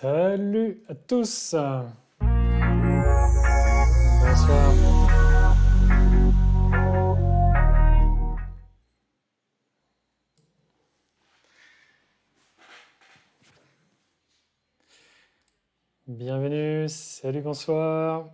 Salut à tous. Bonsoir. Bienvenue. Salut, bonsoir.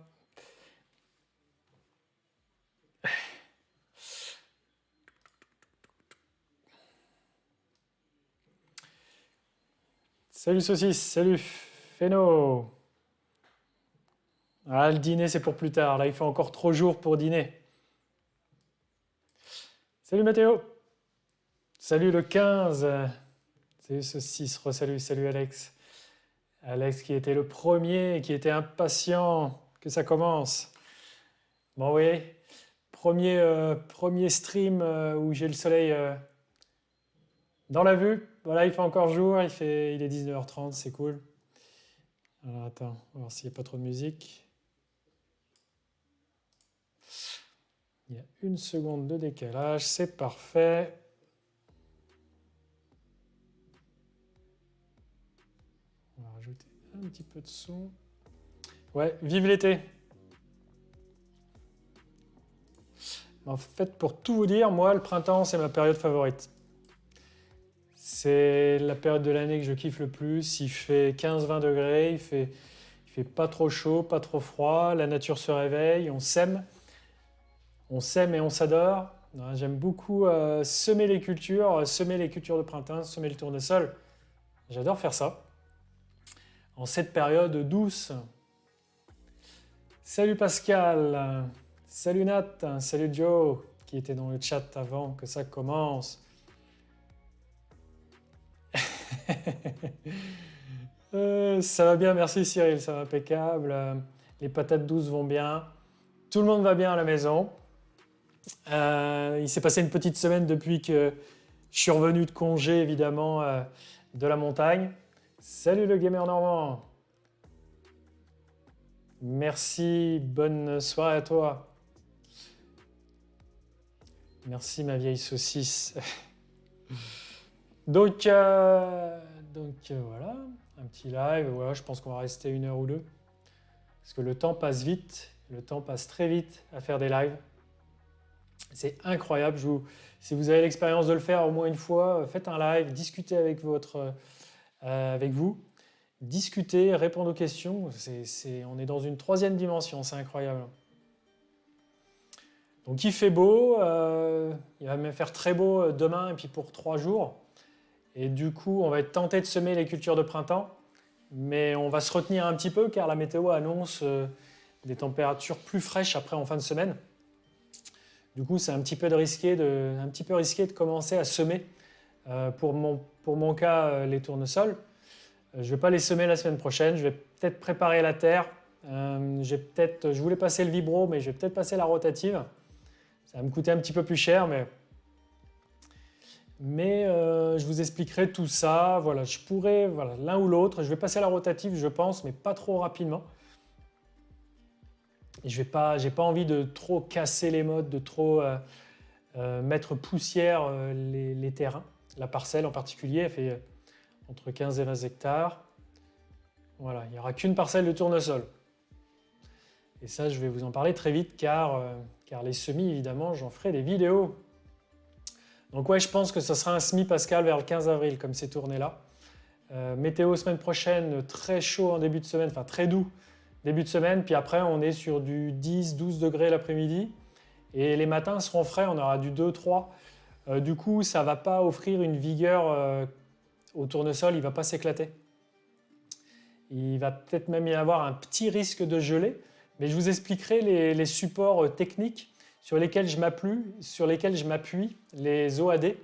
Salut Saucisse. Salut Féno. Ah, le dîner, c'est pour plus tard. Là, il fait encore trop jour pour dîner. Salut Mathéo. Salut le 15. Salut Saucisse. Salut, salut Alex. Alex qui était le premier et qui était impatient que ça commence. Bon, oui. Premier stream où j'ai le soleil dans la vue. Voilà, il fait encore jour. Il est 19h30. C'est cool. Alors attends, on va voir s'il n'y a pas trop de musique. Il y a 1 seconde de décalage, c'est parfait. On va rajouter un petit peu de son. Ouais, vive l'été. En fait, pour tout vous dire, moi, le printemps, c'est ma période favorite. C'est la période de l'année que je kiffe le plus. Il fait 15-20 degrés, il fait pas trop chaud, pas trop froid. La nature se réveille, on sème. On sème et on s'adore. J'aime beaucoup semer les cultures de printemps, semer le tournesol. J'adore faire ça. En cette période douce. Salut Pascal, salut Nat, salut Joe, qui était dans le chat avant que ça commence. Ça va bien, merci Cyril, ça va impeccable. Les patates douces vont bien. Tout le monde va bien à la maison. Il s'est passé une petite semaine depuis que je suis revenu de congé, évidemment, de la montagne. Salut le gamer normand. Merci, bonne soirée à toi. Merci ma vieille saucisse. Donc voilà, un petit live. Voilà, je pense qu'on va rester 1 heure ou 2. Parce que le temps passe vite, le temps passe très vite à faire des lives. C'est incroyable. Si vous avez l'expérience de le faire au moins une fois, faites un live, discutez avec vous, discutez, répondez aux questions. On est dans une 3e dimension, c'est incroyable. Donc il fait beau, il va même faire très beau demain et puis pour 3 jours. Et du coup, on va être tenté de semer les cultures de printemps, mais on va se retenir un petit peu car la météo annonce des températures plus fraîches après en fin de semaine. Du coup, c'est un petit peu risqué de commencer à semer, pour mon cas, les tournesols. Je ne vais pas les semer la semaine prochaine, je vais peut-être préparer la terre. Je voulais passer le vibro, mais je vais peut-être passer la rotative. Ça va me coûter un petit peu plus cher, mais je vous expliquerai tout ça. Voilà, je pourrais, voilà, l'un ou l'autre. Je vais passer à la rotative, je pense, mais pas trop rapidement. Et j'ai pas envie de trop casser les modes, de trop mettre poussière les terrains. La parcelle en particulier, elle fait entre 15 et 20 hectares. Voilà, il n'y aura qu'une parcelle de tournesol. Et ça, je vais vous en parler très vite car les semis, évidemment, j'en ferai des vidéos. Donc ouais, je pense que ce sera un semis Pascal vers le 15 avril, comme ces tournées-là. Météo semaine prochaine, très chaud en début de semaine, enfin très doux début de semaine, puis après on est sur du 10-12 degrés l'après-midi, et les matins seront frais, on aura du 2-3. Du coup, ça ne va pas offrir une vigueur au tournesol, il ne va pas s'éclater. Il va peut-être même y avoir un petit risque de gelée, mais je vous expliquerai les supports techniques sur lesquels je m'appuie, les OAD,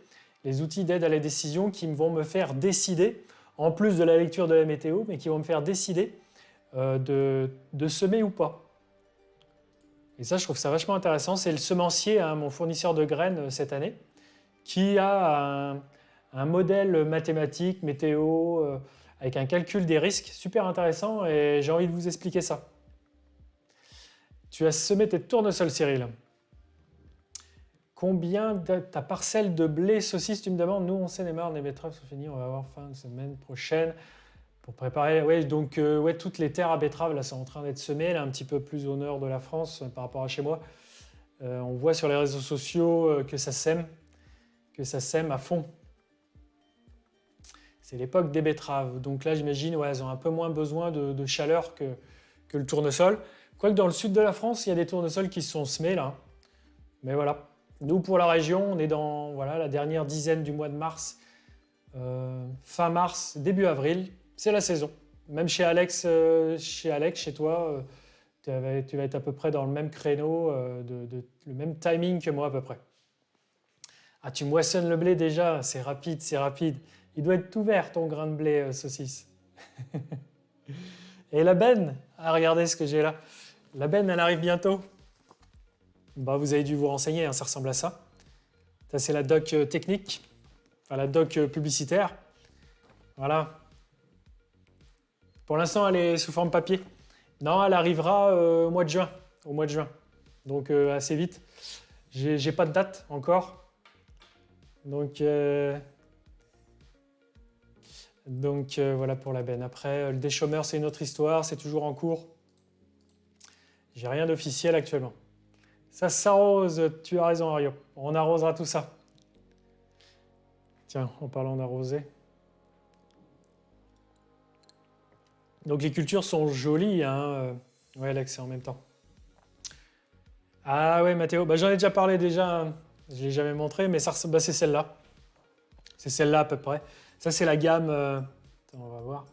les outils d'aide à la décision qui vont me faire décider, en plus de la lecture de la météo, mais qui vont me faire décider de semer ou pas. Et ça, je trouve ça vachement intéressant. C'est le semencier, mon fournisseur de graines cette année, qui a un modèle mathématique, météo, avec un calcul des risques super intéressant, et j'ai envie de vous expliquer ça. Tu as semé tes tournesols, Cyril. Combien de ta parcelle de blé saucisse, tu me demandes? Nous, on sait les marres, les betteraves sont finies, on va voir fin de semaine prochaine Pour préparer, ouais, donc ouais, toutes les terres à betterave là sont en train d'être semées, là, un petit peu plus au nord de la France par rapport à chez moi. On voit sur les réseaux sociaux que ça sème à fond. C'est l'époque des betteraves. Donc là, j'imagine, ouais, elles ont un peu moins besoin de chaleur que le tournesol. Quoique dans le sud de la France, il y a des tournesols qui se sont semés là. Mais voilà. Nous, pour la région, on est dans voilà, la dernière dizaine du mois de mars. Fin mars, début avril, c'est la saison. Même chez Alex, chez toi, tu vas être à peu près dans le même créneau, le même timing que moi à peu près. Ah, tu moissonnes le blé déjà, c'est rapide, c'est rapide. Il doit être tout vert ton grain de blé saucisse. Et la benne, ah, regardez ce que j'ai là. La benne, elle arrive bientôt. Bah, vous avez dû vous renseigner, hein, ça ressemble à ça. Ça, c'est la doc technique, enfin la doc publicitaire. Voilà. Pour l'instant, elle est sous forme papier. Non, elle arrivera au mois de juin. Au mois de juin. Donc assez vite. J'ai pas de date encore. Donc voilà pour la benne. Après, le déchômeur, c'est une autre histoire. C'est toujours en cours. J'ai rien d'officiel actuellement. Ça s'arrose, tu as raison, Ario. On arrosera tout ça. Tiens, en parlant d'arroser. Donc les cultures sont jolies, hein. Ouais, Alex, c'est en même temps. Ah ouais, Mathéo, bah, j'en ai déjà parlé déjà, hein. Je ne l'ai jamais montré, mais bah, c'est celle-là. C'est celle-là à peu près. Ça, c'est la gamme. Attends, on va voir.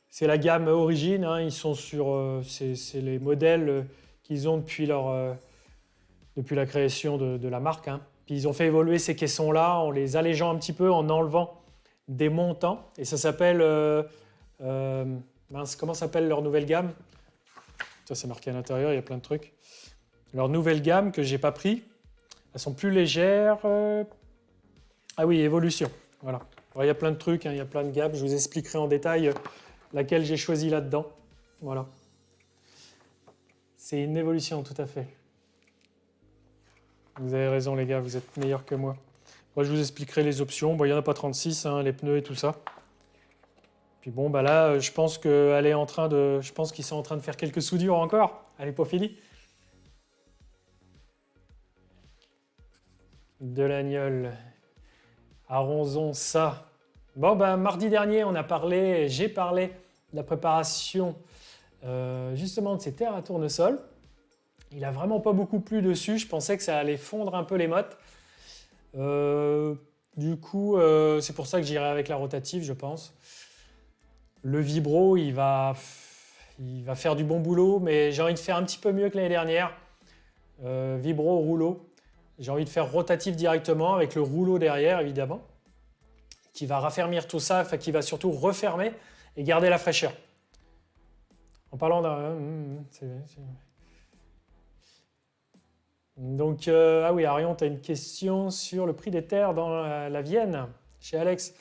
C'est la gamme Origine, hein. Ils sont sur. C'est les modèles qu'ils ont depuis la création de la marque, hein. Puis ils ont fait évoluer ces caissons-là en les allégeant un petit peu, en enlevant des montants. Et ça s'appelle. Mince, comment s'appelle leur nouvelle gamme? Ça, c'est marqué à l'intérieur, il y a plein de trucs. Leur nouvelle gamme que j'ai pas pris. Elles sont plus légères. Ah oui, évolution. Voilà. Alors, il y a plein de trucs, hein, il y a plein de gammes. Je vous expliquerai en détail laquelle j'ai choisi là-dedans. Voilà. C'est une évolution, tout à fait. Vous avez raison, les gars, vous êtes meilleurs que moi. Moi, je vous expliquerai les options. Bon, il n'y en a pas 36, hein, les pneus et tout ça. Puis bon, bah là, je pense qu'ils sont en train de faire quelques soudures encore. Elle n'est pas finie. De l'agnole. Arrosons ça. Bon, bah, mardi dernier, j'ai parlé de la préparation justement de ces terres à tournesol. Il n'a vraiment pas beaucoup plu dessus. Je pensais que ça allait fondre un peu les mottes. Du coup, c'est pour ça que j'irai avec la rotative, je pense. Le vibro, il va faire du bon boulot, mais j'ai envie de faire un petit peu mieux que l'année dernière. Vibro, rouleau. J'ai envie de faire rotatif directement avec le rouleau derrière, évidemment, qui va raffermir tout ça, enfin, qui va surtout refermer et garder la fraîcheur. En parlant d'un... Donc, ah oui, Arion, tu as une question sur le prix des terres dans la Vienne, chez Alex.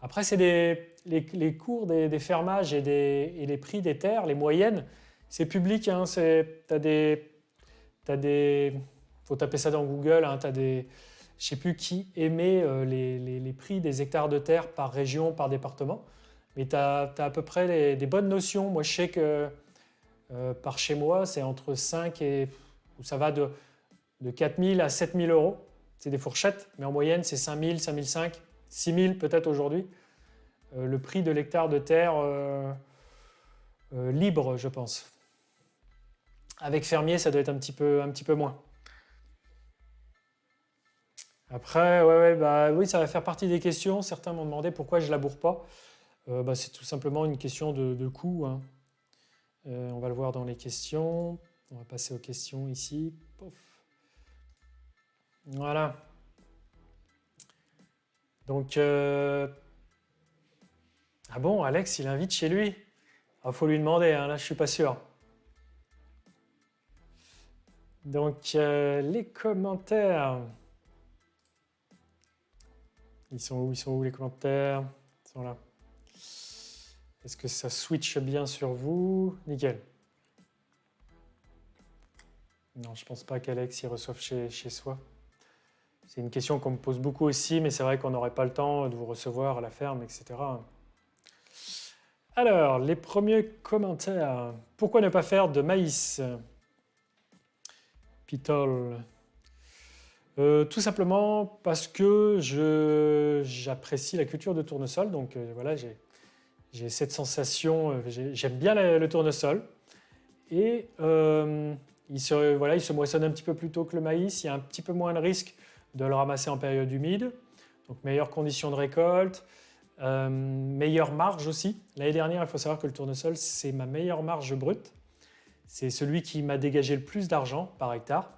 Après, c'est les cours des fermages et les prix des terres, les moyennes, c'est public. Hein, faut taper ça dans Google. Hein, je ne sais plus qui émet les prix des hectares de terre par région, par département. Mais tu as à peu près des bonnes notions. Moi, je sais que par chez moi, c'est entre 5 et... Ça va de 4 000 à 7 000 euros. C'est des fourchettes, mais en moyenne, c'est 5 000, 5 500, 6 000 peut-être aujourd'hui. Le prix de l'hectare de terre libre, je pense. Avec fermier, ça doit être un petit peu moins. Après, oui, ça va faire partie des questions. Certains m'ont demandé pourquoi je ne laboure pas. C'est tout simplement une question de coût, hein. On va le voir dans les questions. On va passer aux questions ici. Pouf. Voilà. Donc, ah bon, Alex, il invite chez lui. Il faut lui demander, hein, là, je ne suis pas sûr. Donc, les commentaires. Ils sont où les commentaires? Ils sont là. Est-ce que ça switch bien sur vous? Nickel. Non, je ne pense pas qu'Alex y reçoive chez soi. C'est une question qu'on me pose beaucoup aussi, mais c'est vrai qu'on n'aurait pas le temps de vous recevoir à la ferme, etc. Alors, les premiers commentaires. Pourquoi ne pas faire de maïs? Pitol. Tout simplement parce que j'apprécie la culture de tournesol. Donc voilà, j'ai cette sensation, j'aime bien le tournesol. Et voilà, il se moissonne un petit peu plus tôt que le maïs. Il y a un petit peu moins de risque de le ramasser en période humide. Donc meilleures conditions de récolte, meilleure marge aussi. L'année dernière, il faut savoir que le tournesol, c'est ma meilleure marge brute. C'est celui qui m'a dégagé le plus d'argent par hectare.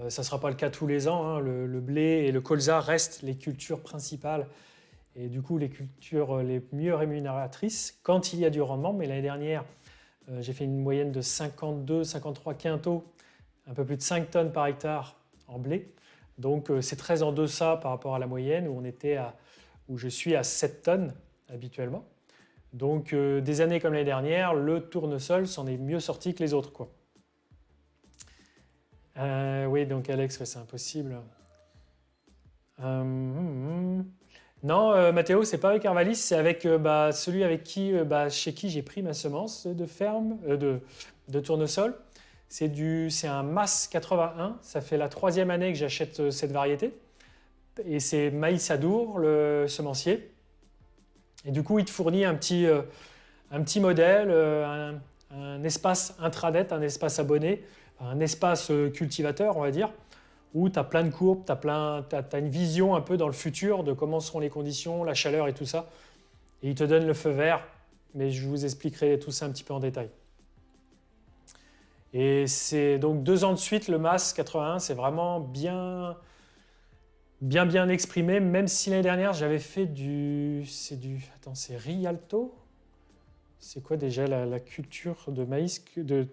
Ça ne sera pas le cas tous les ans, hein. Le blé et le colza restent les cultures principales et du coup les cultures les mieux rémunératrices quand il y a du rendement. Mais l'année dernière, j'ai fait une moyenne de 52-53 quintaux, un peu plus de 5 tonnes par hectare en blé. Donc c'est très en deçà par rapport à la moyenne où je suis à 7 tonnes habituellement. Donc des années comme l'année dernière, le tournesol s'en est mieux sorti que les autres, quoi. Oui, donc Alex, ouais, c'est impossible. Non, Mathéo, c'est pas avec Arvalis, c'est avec celui avec chez qui j'ai pris ma semence de ferme, de tournesol. C'est un MAS 81, ça fait la 3e année que j'achète cette variété. Et c'est Maïs Adour, le semencier. Et du coup, il te fournit un petit modèle, un espace intranet, un espace abonné, un espace cultivateur, on va dire, où tu as plein de courbes, tu as une vision un peu dans le futur de comment seront les conditions, la chaleur et tout ça. Et il te donne le feu vert, mais je vous expliquerai tout ça un petit peu en détail. Et c'est donc 2 ans de suite, le MAS 81, c'est vraiment bien exprimé, même si l'année dernière, j'avais fait Attends, c'est Rialto? C'est quoi déjà la culture de maïs, de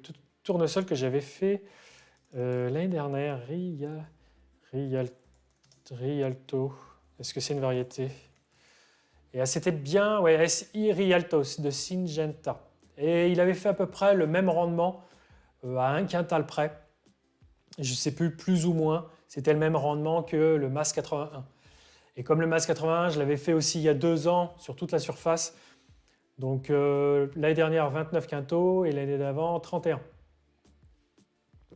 tournesol que j'avais fait l'année dernière? Rialto. Est-ce que c'est une variété? Et c'était bien, ouais, SI Rialto de Syngenta. Et il avait fait à peu près le même rendement à 1 quintal près. Je ne sais plus ou moins, c'était le même rendement que le MAS 81. Et comme le MAS 81, je l'avais fait aussi il y a 2 ans sur toute la surface. Donc l'année dernière, 29 quintaux et l'année d'avant, 31.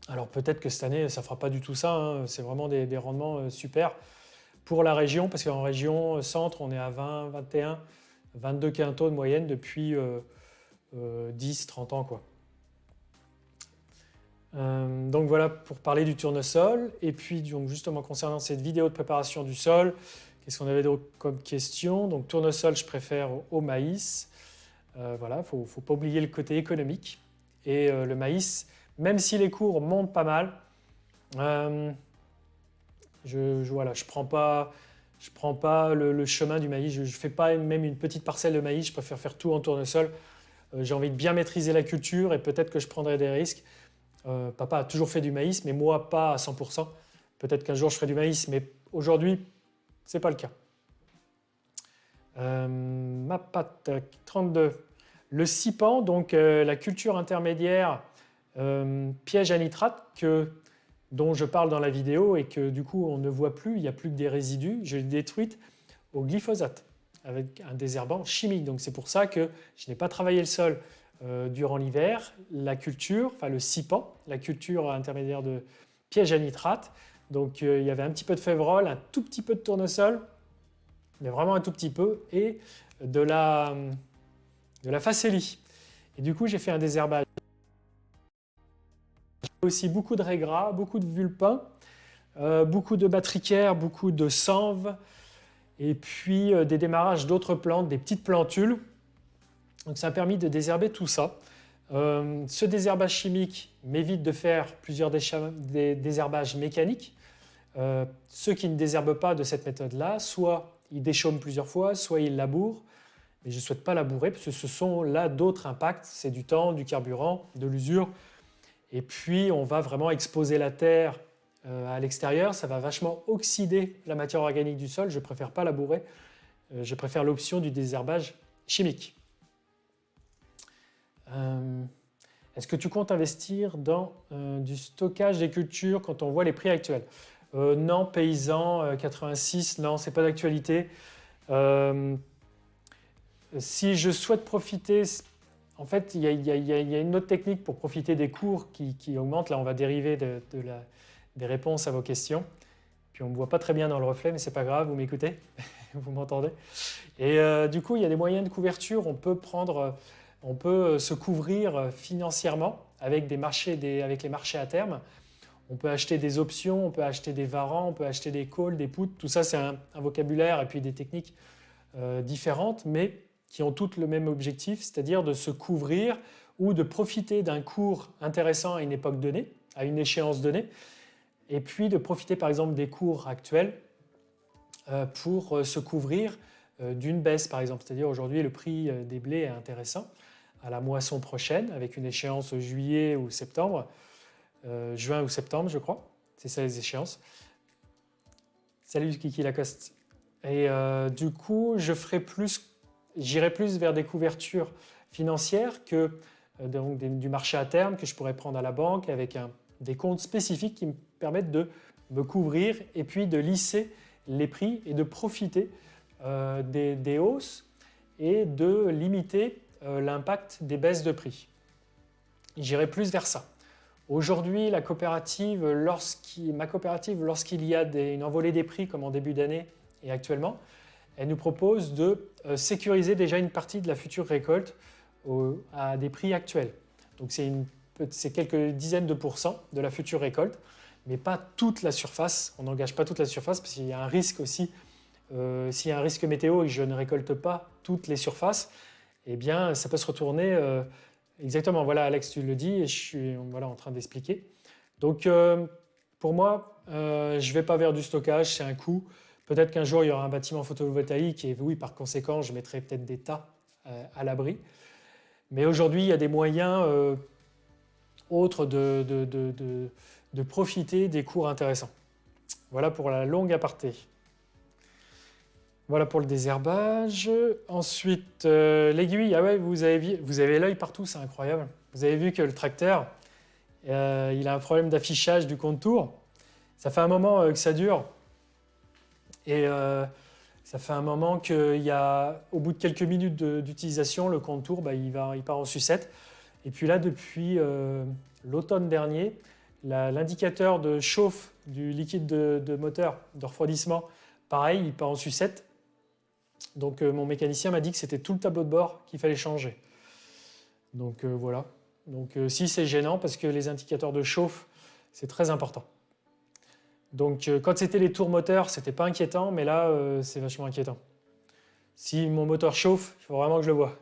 Alors peut-être que cette année, ça ne fera pas du tout ça, hein. C'est vraiment des rendements super pour la région, parce qu'en région centre, on est à 20, 21, 22 quintaux de moyenne depuis 10, 30 ans, quoi. Donc voilà pour parler du tournesol. Et puis donc justement concernant cette vidéo de préparation du sol, qu'est-ce qu'on avait comme question? Donc tournesol, je préfère au maïs. Voilà, il ne faut pas oublier le côté économique. Et le maïs, même si les cours montent pas mal, je prends pas le chemin du maïs. Je ne fais pas même une petite parcelle de maïs. Je préfère faire tout en tournesol. J'ai envie de bien maîtriser la culture et peut-être que je prendrai des risques. Papa a toujours fait du maïs, mais moi pas à 100%. Peut-être qu'un jour je ferai du maïs, mais aujourd'hui, ce n'est pas le cas. Mapat 32. Le SIPAN, donc la culture intermédiaire piège à nitrate dont je parle dans la vidéo et que du coup on ne voit plus, il n'y a plus que des résidus, je l'ai détruite au glyphosate avec un désherbant chimique. Donc c'est pour ça que je n'ai pas travaillé le sol durant l'hiver. La culture, enfin le SIPAN, la culture intermédiaire de piège à nitrate. Donc il y avait un petit peu de févrole, un tout petit peu de tournesol, mais vraiment un tout petit peu, et de la facélie. Et du coup, j'ai fait un désherbage. J'ai aussi beaucoup de raies-gras, beaucoup de vulpins, beaucoup de batricaires, beaucoup de sanves, et puis des démarrages d'autres plantes, des petites plantules. Donc ça a permis de désherber tout ça. Ce désherbage chimique m'évite de faire plusieurs désherbages mécaniques. Ceux qui ne désherbent pas de cette méthode-là, soit ils déchaument plusieurs fois, soit ils labourent. Mais je ne souhaite pas labourer parce que ce sont là d'autres impacts. C'est du temps, du carburant, de l'usure. Et puis, on va vraiment exposer la terre à l'extérieur. Ça va vachement oxyder la matière organique du sol. Je ne préfère pas labourer. Je préfère l'option du désherbage chimique. Est-ce que tu comptes investir dans du stockage des cultures quand on voit les prix actuels? Non, paysan 86, non, c'est pas d'actualité. Si je souhaite profiter, en fait, il y a une autre technique pour profiter des cours qui augmentent. Là, on va dériver des réponses à vos questions. Puis on ne me voit pas très bien dans le reflet, mais ce n'est pas grave, vous m'écoutez, vous m'entendez. Et du coup, il y a des moyens de couverture. On peut se couvrir financièrement avec avec les marchés à terme. On peut acheter des options, on peut acheter des warrants, on peut acheter des calls, des puts. Tout ça, c'est un vocabulaire et puis des techniques différentes, mais qui ont toutes le même objectif, c'est-à-dire de se couvrir ou de profiter d'un cours intéressant à une époque donnée, à une échéance donnée, et puis de profiter par exemple des cours actuels pour se couvrir d'une baisse par exemple. C'est-à-dire aujourd'hui le prix des blés est intéressant à la moisson prochaine avec une échéance juillet ou septembre, juin ou septembre je crois, c'est ça les échéances. Salut Kiki Lacoste. Et du coup j'irai plus vers des couvertures financières que donc du marché à terme que je pourrais prendre à la banque avec des comptes spécifiques qui me permettent de me couvrir et puis de lisser les prix et de profiter des hausses et de limiter l'impact des baisses de prix. J'irai plus vers ça. Aujourd'hui, ma coopérative, lorsqu'il y a une envolée des prix comme en début d'année et actuellement, elle nous propose de sécuriser déjà une partie de la future récolte à des prix actuels. Donc c'est quelques dizaines de pourcents de la future récolte, mais pas toute la surface. On n'engage pas toute la surface parce qu'il y a un risque aussi. S'il y a un risque météo et que je ne récolte pas toutes les surfaces, eh bien ça peut se retourner. Exactement, voilà Alex, tu le dis et je suis en train d'expliquer. Donc pour moi, je ne vais pas vers du stockage, c'est un coût. Peut-être qu'un jour il y aura un bâtiment photovoltaïque et oui, par conséquent, je mettrai peut-être des tas à l'abri. Mais aujourd'hui, il y a des moyens autres de profiter des cours intéressants. Voilà pour la longue aparté. Voilà pour le désherbage. Ensuite, l'aiguille. Ah ouais, vous avez l'œil partout, c'est incroyable. Vous avez vu que le tracteur, il a un problème d'affichage du contour. Ça fait un moment que ça dure. Et ça fait un moment qu'au bout de quelques minutes d'utilisation, le contour, il part en sucette. Et puis là, depuis l'automne dernier, l'indicateur de chauffe du liquide de moteur, de refroidissement, pareil, il part en sucette. Donc mon mécanicien m'a dit que c'était tout le tableau de bord qu'il fallait changer. Donc voilà. Donc si c'est gênant parce que les indicateurs de chauffe, c'est très important. Donc quand c'était les tours moteurs, c'était pas inquiétant, mais là c'est vachement inquiétant. Si mon moteur chauffe, il faut vraiment que je le voie.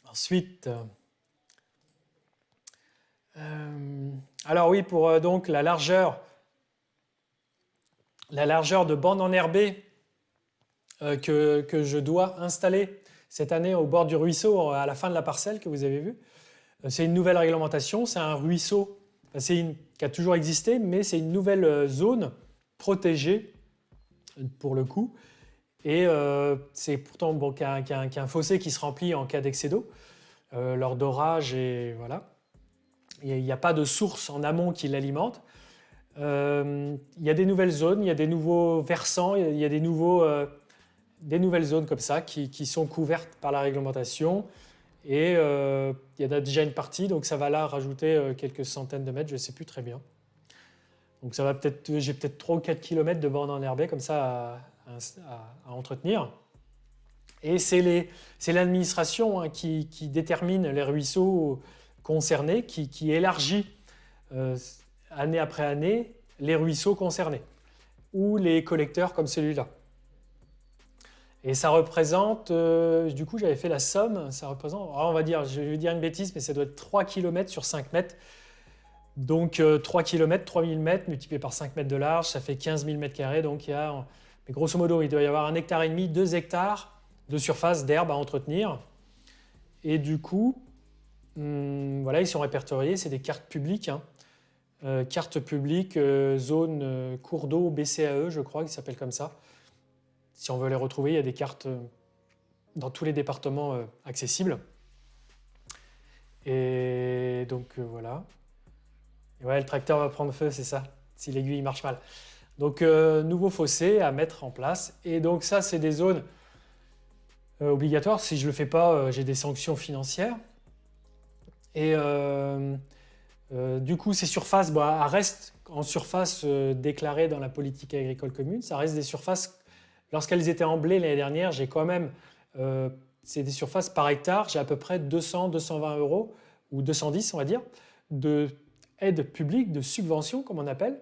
Ensuite, alors oui, pour donc la largeur de bande enherbée que je dois installer cette année au bord du ruisseau à la fin de la parcelle que vous avez vu. C'est une nouvelle réglementation, c'est un ruisseau qui a toujours existé, mais c'est une nouvelle zone protégée pour le coup. Et c'est pourtant qu'un fossé qui se remplit en cas d'excès d'eau lors d'orage et voilà. Il n'y a pas de source en amont qui l'alimente. Il y a des nouvelles zones, il y a des nouveaux versants, il y a des nouvelles zones comme ça qui sont couvertes par la réglementation. Et il y en a déjà une partie, donc ça va là rajouter quelques centaines de mètres, je ne sais plus très bien. Donc j'ai peut-être 3 ou 4 km de bande enherbée comme ça à entretenir. Et c'est l'administration qui détermine les ruisseaux concernés, qui élargit année après année les ruisseaux concernés ou les collecteurs comme celui-là. Et ça représente, du coup j'avais fait la somme, ça représente, on va dire, je vais dire une bêtise, mais ça doit être 3 km sur 5 mètres. Donc 3 km, 3000 mètres multiplié par 5 mètres de large, ça fait 15 000 mètres carrés. Donc mais grosso modo, il doit y avoir 1,5 hectare, 2 hectares de surface d'herbe à entretenir. Et du coup, voilà, ils sont répertoriés, c'est des cartes publiques. Carte publique, zone cours d'eau BCAE, je crois, qui s'appelle comme ça. Si on veut les retrouver, il y a des cartes dans tous les départements accessibles. Et donc voilà. Et ouais, le tracteur va prendre feu, c'est ça, si l'aiguille marche mal. Donc nouveau fossé à mettre en place. Et donc ça, c'est des zones obligatoire. Si je ne le fais pas, j'ai des sanctions financières. Et du coup, ces surfaces, elles restent en surface déclarée dans la politique agricole commune. Ça reste des surfaces, lorsqu'elles étaient en blé l'année dernière, j'ai quand même, c'est des surfaces par hectare, j'ai à peu près 200, 220 euros, ou 210 on va dire, de aides publiques, de subventions comme on appelle.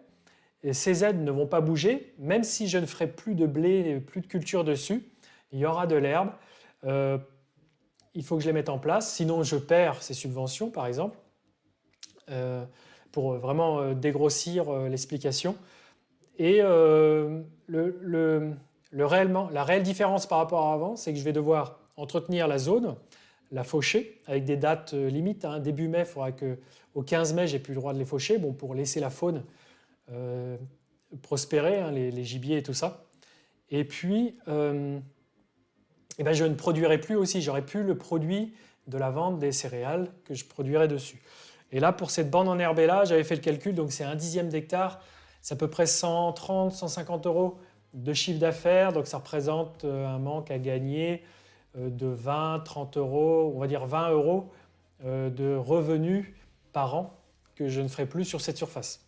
Et ces aides ne vont pas bouger, même si je ne ferai plus de blé, plus de culture dessus, il y aura de l'herbe. Il faut que je les mette en place, sinon je perds ces subventions par exemple. Pour vraiment dégrossir l'explication. Et la réelle différence par rapport à avant, c'est que je vais devoir entretenir la zone, la faucher, avec des dates limites. Début mai, il faudra qu'au 15 mai, j'ai plus le droit de les faucher, pour laisser la faune prospérer, les gibiers et tout ça. Et puis, je ne produirai plus aussi, j'aurai plus le produit de la vente des céréales que je produirai dessus. Et là, pour cette bande enherbée là, j'avais fait le calcul, donc c'est un dixième d'hectare, c'est à peu près 130, 150 euros de chiffre d'affaires, donc ça représente un manque à gagner de 20, 30 euros, on va dire 20 euros de revenus par an que je ne ferai plus sur cette surface.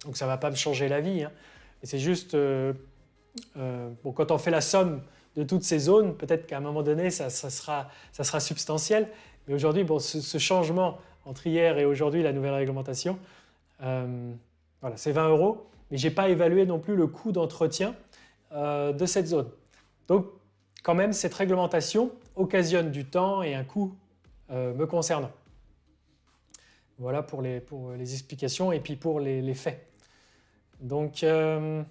Donc ça ne va pas me changer la vie, mais c'est juste, quand on fait la somme de toutes ces zones, peut-être qu'à un moment donné, ça sera substantiel, mais aujourd'hui, ce changement entre hier et aujourd'hui, la nouvelle réglementation, c'est 20 euros, mais je n'ai pas évalué non plus le coût d'entretien de cette zone. Donc, quand même, cette réglementation occasionne du temps et un coût me concernant. Voilà pour les explications et puis pour les faits. Donc, et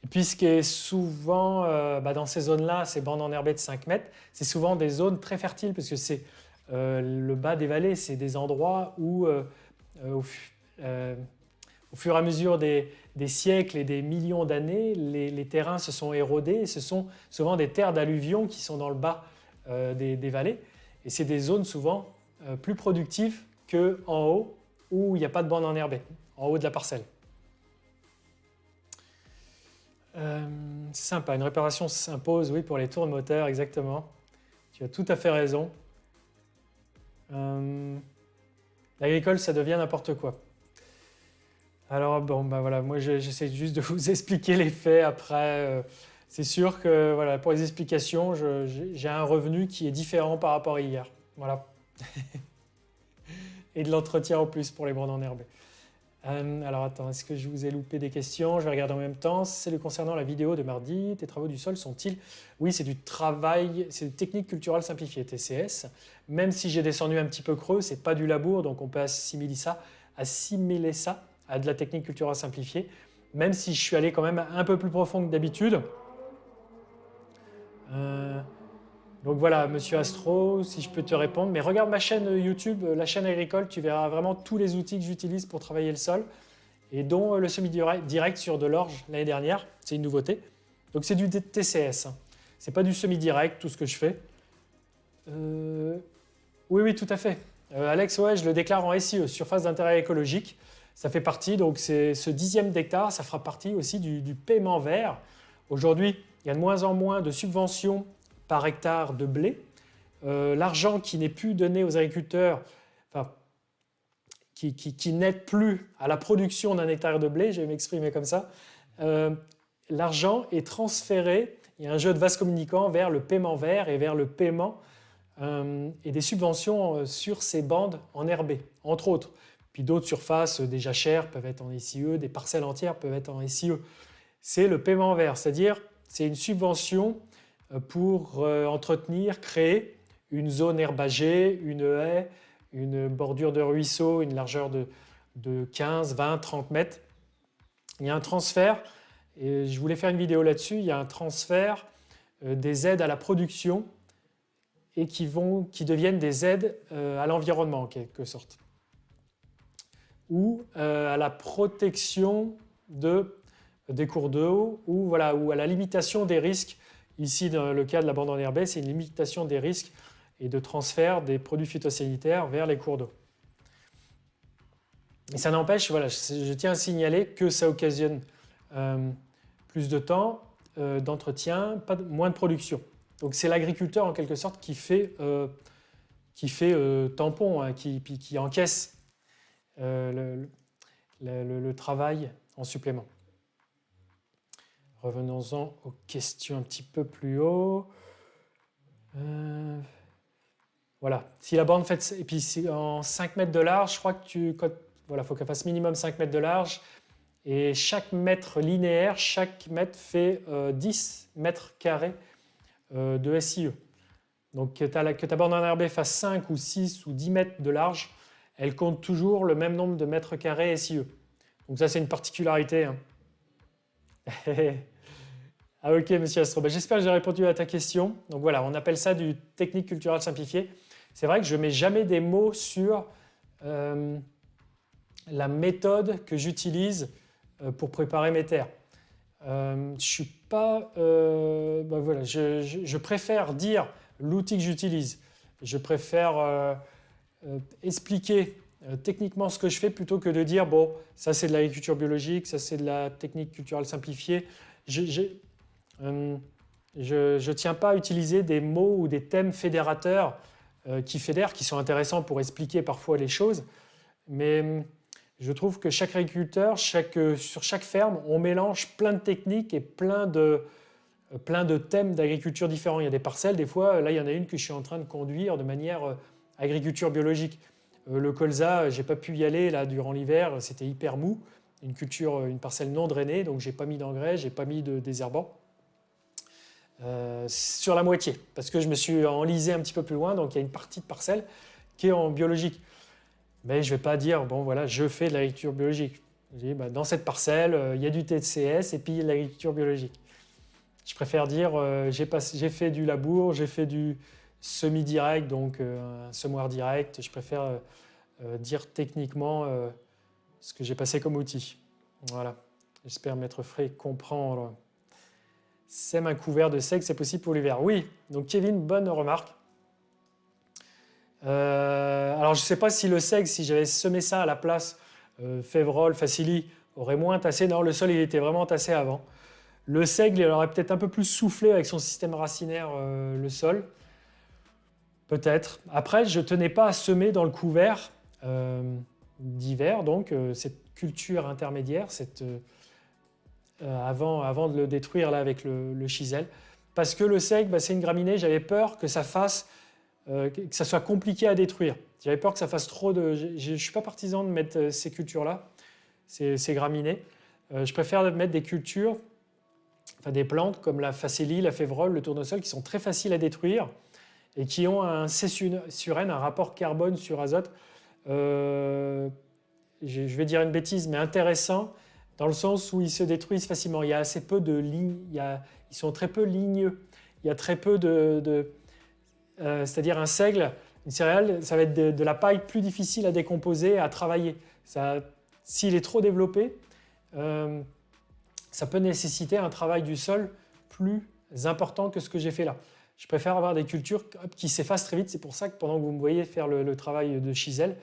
puis ce qui est souvent dans ces zones-là, ces bandes enherbées de 5 mètres, c'est souvent des zones très fertiles parce que c'est le bas des vallées, c'est des endroits où au fur et à mesure des siècles et des millions d'années, les terrains se sont érodés et ce sont souvent des terres d'alluvion qui sont dans le bas des vallées. Et c'est des zones souvent plus productives qu'en haut où il n'y a pas de bande enherbée, en haut de la parcelle. Sympa, une réparation s'impose, oui, pour les tours de moteur, exactement. Tu as tout à fait raison. L'agricole, ça devient n'importe quoi. Alors voilà, moi j'essaie juste de vous expliquer les faits. Après, c'est sûr que voilà, pour les explications, j'ai un revenu qui est différent par rapport à hier. Voilà. Et de l'entretien en plus pour les bandes enherbées. Alors attends, est-ce que je vous ai loupé des questions? Je vais regarder en même temps. C'est concernant la vidéo de mardi. Tes travaux du sol sont-ils? Oui, c'est du travail, c'est des techniques culturales simplifiées, TCS. Même si j'ai descendu un petit peu creux, c'est pas du labour, donc on peut assimiler ça à de la technique culturelle simplifiée. Même si je suis allé quand même un peu plus profond que d'habitude. Donc voilà, Monsieur Astro, si je peux te répondre. Mais regarde ma chaîne YouTube, la chaîne agricole, tu verras vraiment tous les outils que j'utilise pour travailler le sol, et dont le semi-direct sur de l'orge l'année dernière. C'est une nouveauté. Donc c'est du TCS. C'est pas du semi-direct, tout ce que je fais. Oui, tout à fait. Alex, ouais, je le déclare en SIE, surface d'intérêt écologique. Ça fait partie, donc c'est ce dixième d'hectare, ça fera partie aussi du paiement vert. Aujourd'hui, il y a de moins en moins de subventions par hectare de blé. L'argent qui n'est plus donné aux agriculteurs, qui n'aide plus à la production d'un hectare de blé, je vais m'exprimer comme ça, l'argent est transféré, il y a un jeu de vase communicant vers le paiement vert et vers le paiement et des subventions sur ces bandes enherbées, entre autres. Puis d'autres surfaces, des jachères peuvent être en SIE, des parcelles entières peuvent être en SIE. C'est le paiement vert, c'est-à-dire c'est une subvention pour entretenir, créer une zone herbagée, une haie, une bordure de ruisseau, une largeur de 15, 20, 30 mètres. Il y a un transfert, et je voulais faire une vidéo là-dessus, il y a un transfert des aides à la production et qui deviennent des aides à l'environnement en quelque sorte, ou à la protection des cours d'eau, ou à la limitation des risques. Ici, dans le cas de la bande enherbée, c'est une limitation des risques et de transfert des produits phytosanitaires vers les cours d'eau. Et ça n'empêche, je tiens à signaler que ça occasionne plus de temps, d'entretien, moins de production. Donc c'est l'agriculteur en quelque sorte qui fait tampon, hein, qui encaisse le travail en supplément. Revenons-en aux questions un petit peu plus haut. Voilà. Si la borne fait... Et puis en 5 mètres de large, je crois que voilà, faut qu'elle fasse minimum 5 mètres de large. Et chaque mètre linéaire, chaque mètre fait 10 mètres carrés de SIE. Donc que ta borne enherbée fasse 5 ou 6 ou 10 mètres de large, elle compte toujours le même nombre de mètres carrés SIE. Donc ça, c'est une particularité. Hein. Ah ok, monsieur Astro. Ben, j'espère que j'ai répondu à ta question. Donc voilà, on appelle ça du technique culturelle simplifiée. C'est vrai que je ne mets jamais des mots sur la méthode que j'utilise pour préparer mes terres. Voilà, je préfère dire l'outil que j'utilise. Je préfère expliquer techniquement ce que je fais plutôt que de dire bon, ça c'est de l'agriculture biologique, ça c'est de la technique culturelle simplifiée. Je ne tiens pas à utiliser des mots ou des thèmes fédérateurs qui fédèrent, qui sont intéressants pour expliquer parfois les choses, mais je trouve que chaque agriculteur, sur chaque ferme, on mélange plein de techniques et plein de thèmes d'agriculture différents. Il y a des parcelles, des fois, là il y en a une que je suis en train de conduire de manière agriculture biologique. Le colza, j'ai pas pu y aller là durant l'hiver, c'était hyper mou, une parcelle non drainée, donc j'ai pas mis d'engrais, j'ai pas mis de désherbant. Sur la moitié, parce que je me suis enlisé un petit peu plus loin, donc il y a une partie de parcelle qui est en biologique. Mais je ne vais pas dire, bon voilà, je fais de l'agriculture biologique. Je dis, dans cette parcelle, il y a du TCS et puis il y a de l'agriculture biologique. Je préfère dire, j'ai fait du labour, j'ai fait du semi-direct, donc un semoir direct. Je préfère dire techniquement ce que j'ai passé comme outil. Voilà, j'espère m'être fait comprendre. Sème un couvert de seigle, c'est possible pour l'hiver. Oui, donc Kevin, bonne remarque. Alors je ne sais pas si le seigle, si j'avais semé ça à la place, Févrole, Facili, aurait moins tassé. Non, le sol il était vraiment tassé avant. Le seigle, il aurait peut-être un peu plus soufflé avec son système racinaire le sol. Peut-être. Après, je ne tenais pas à semer dans le couvert d'hiver, donc cette culture intermédiaire, avant de le détruire là, avec le chisel. Parce que le seigle, c'est une graminée, j'avais peur que ça soit compliqué à détruire. J'avais peur que ça fasse trop de... Je ne suis pas partisan de mettre ces cultures-là, ces graminées. Je préfère mettre des cultures, enfin des plantes comme la facélie, la févrole, le tournesol, qui sont très faciles à détruire et qui ont un C sur N, un rapport carbone sur azote. Je vais dire une bêtise, mais intéressant, dans le sens où ils se détruisent facilement. Il y a assez peu de lignes, ils sont très peu ligneux. Il y a très peu c'est-à-dire un seigle, une céréale, ça va être de la paille plus difficile à décomposer, à travailler. S'il est trop développé, ça peut nécessiter un travail du sol plus important que ce que j'ai fait là. Je préfère avoir des cultures qui s'effacent très vite. C'est pour ça que pendant que vous me voyez faire le travail de chisel,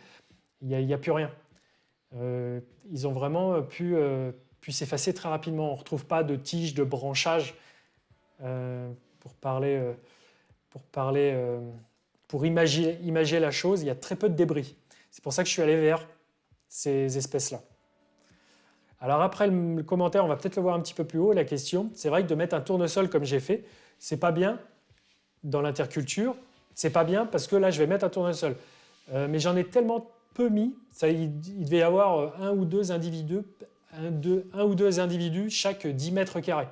il n'y a plus rien. Ils ont vraiment pu s'effacer très rapidement. On ne retrouve pas de tiges, de branchage pour imager la chose. Il y a très peu de débris. C'est pour ça que je suis allé vers ces espèces-là. Alors après le commentaire, on va peut-être le voir un petit peu plus haut, la question. C'est vrai que de mettre un tournesol comme j'ai fait, c'est pas bien dans l'interculture. C'est pas bien parce que là, je vais mettre un tournesol. Mais j'en ai tellement peu mis, il devait y avoir un ou deux individus chaque 10 mètres carrés.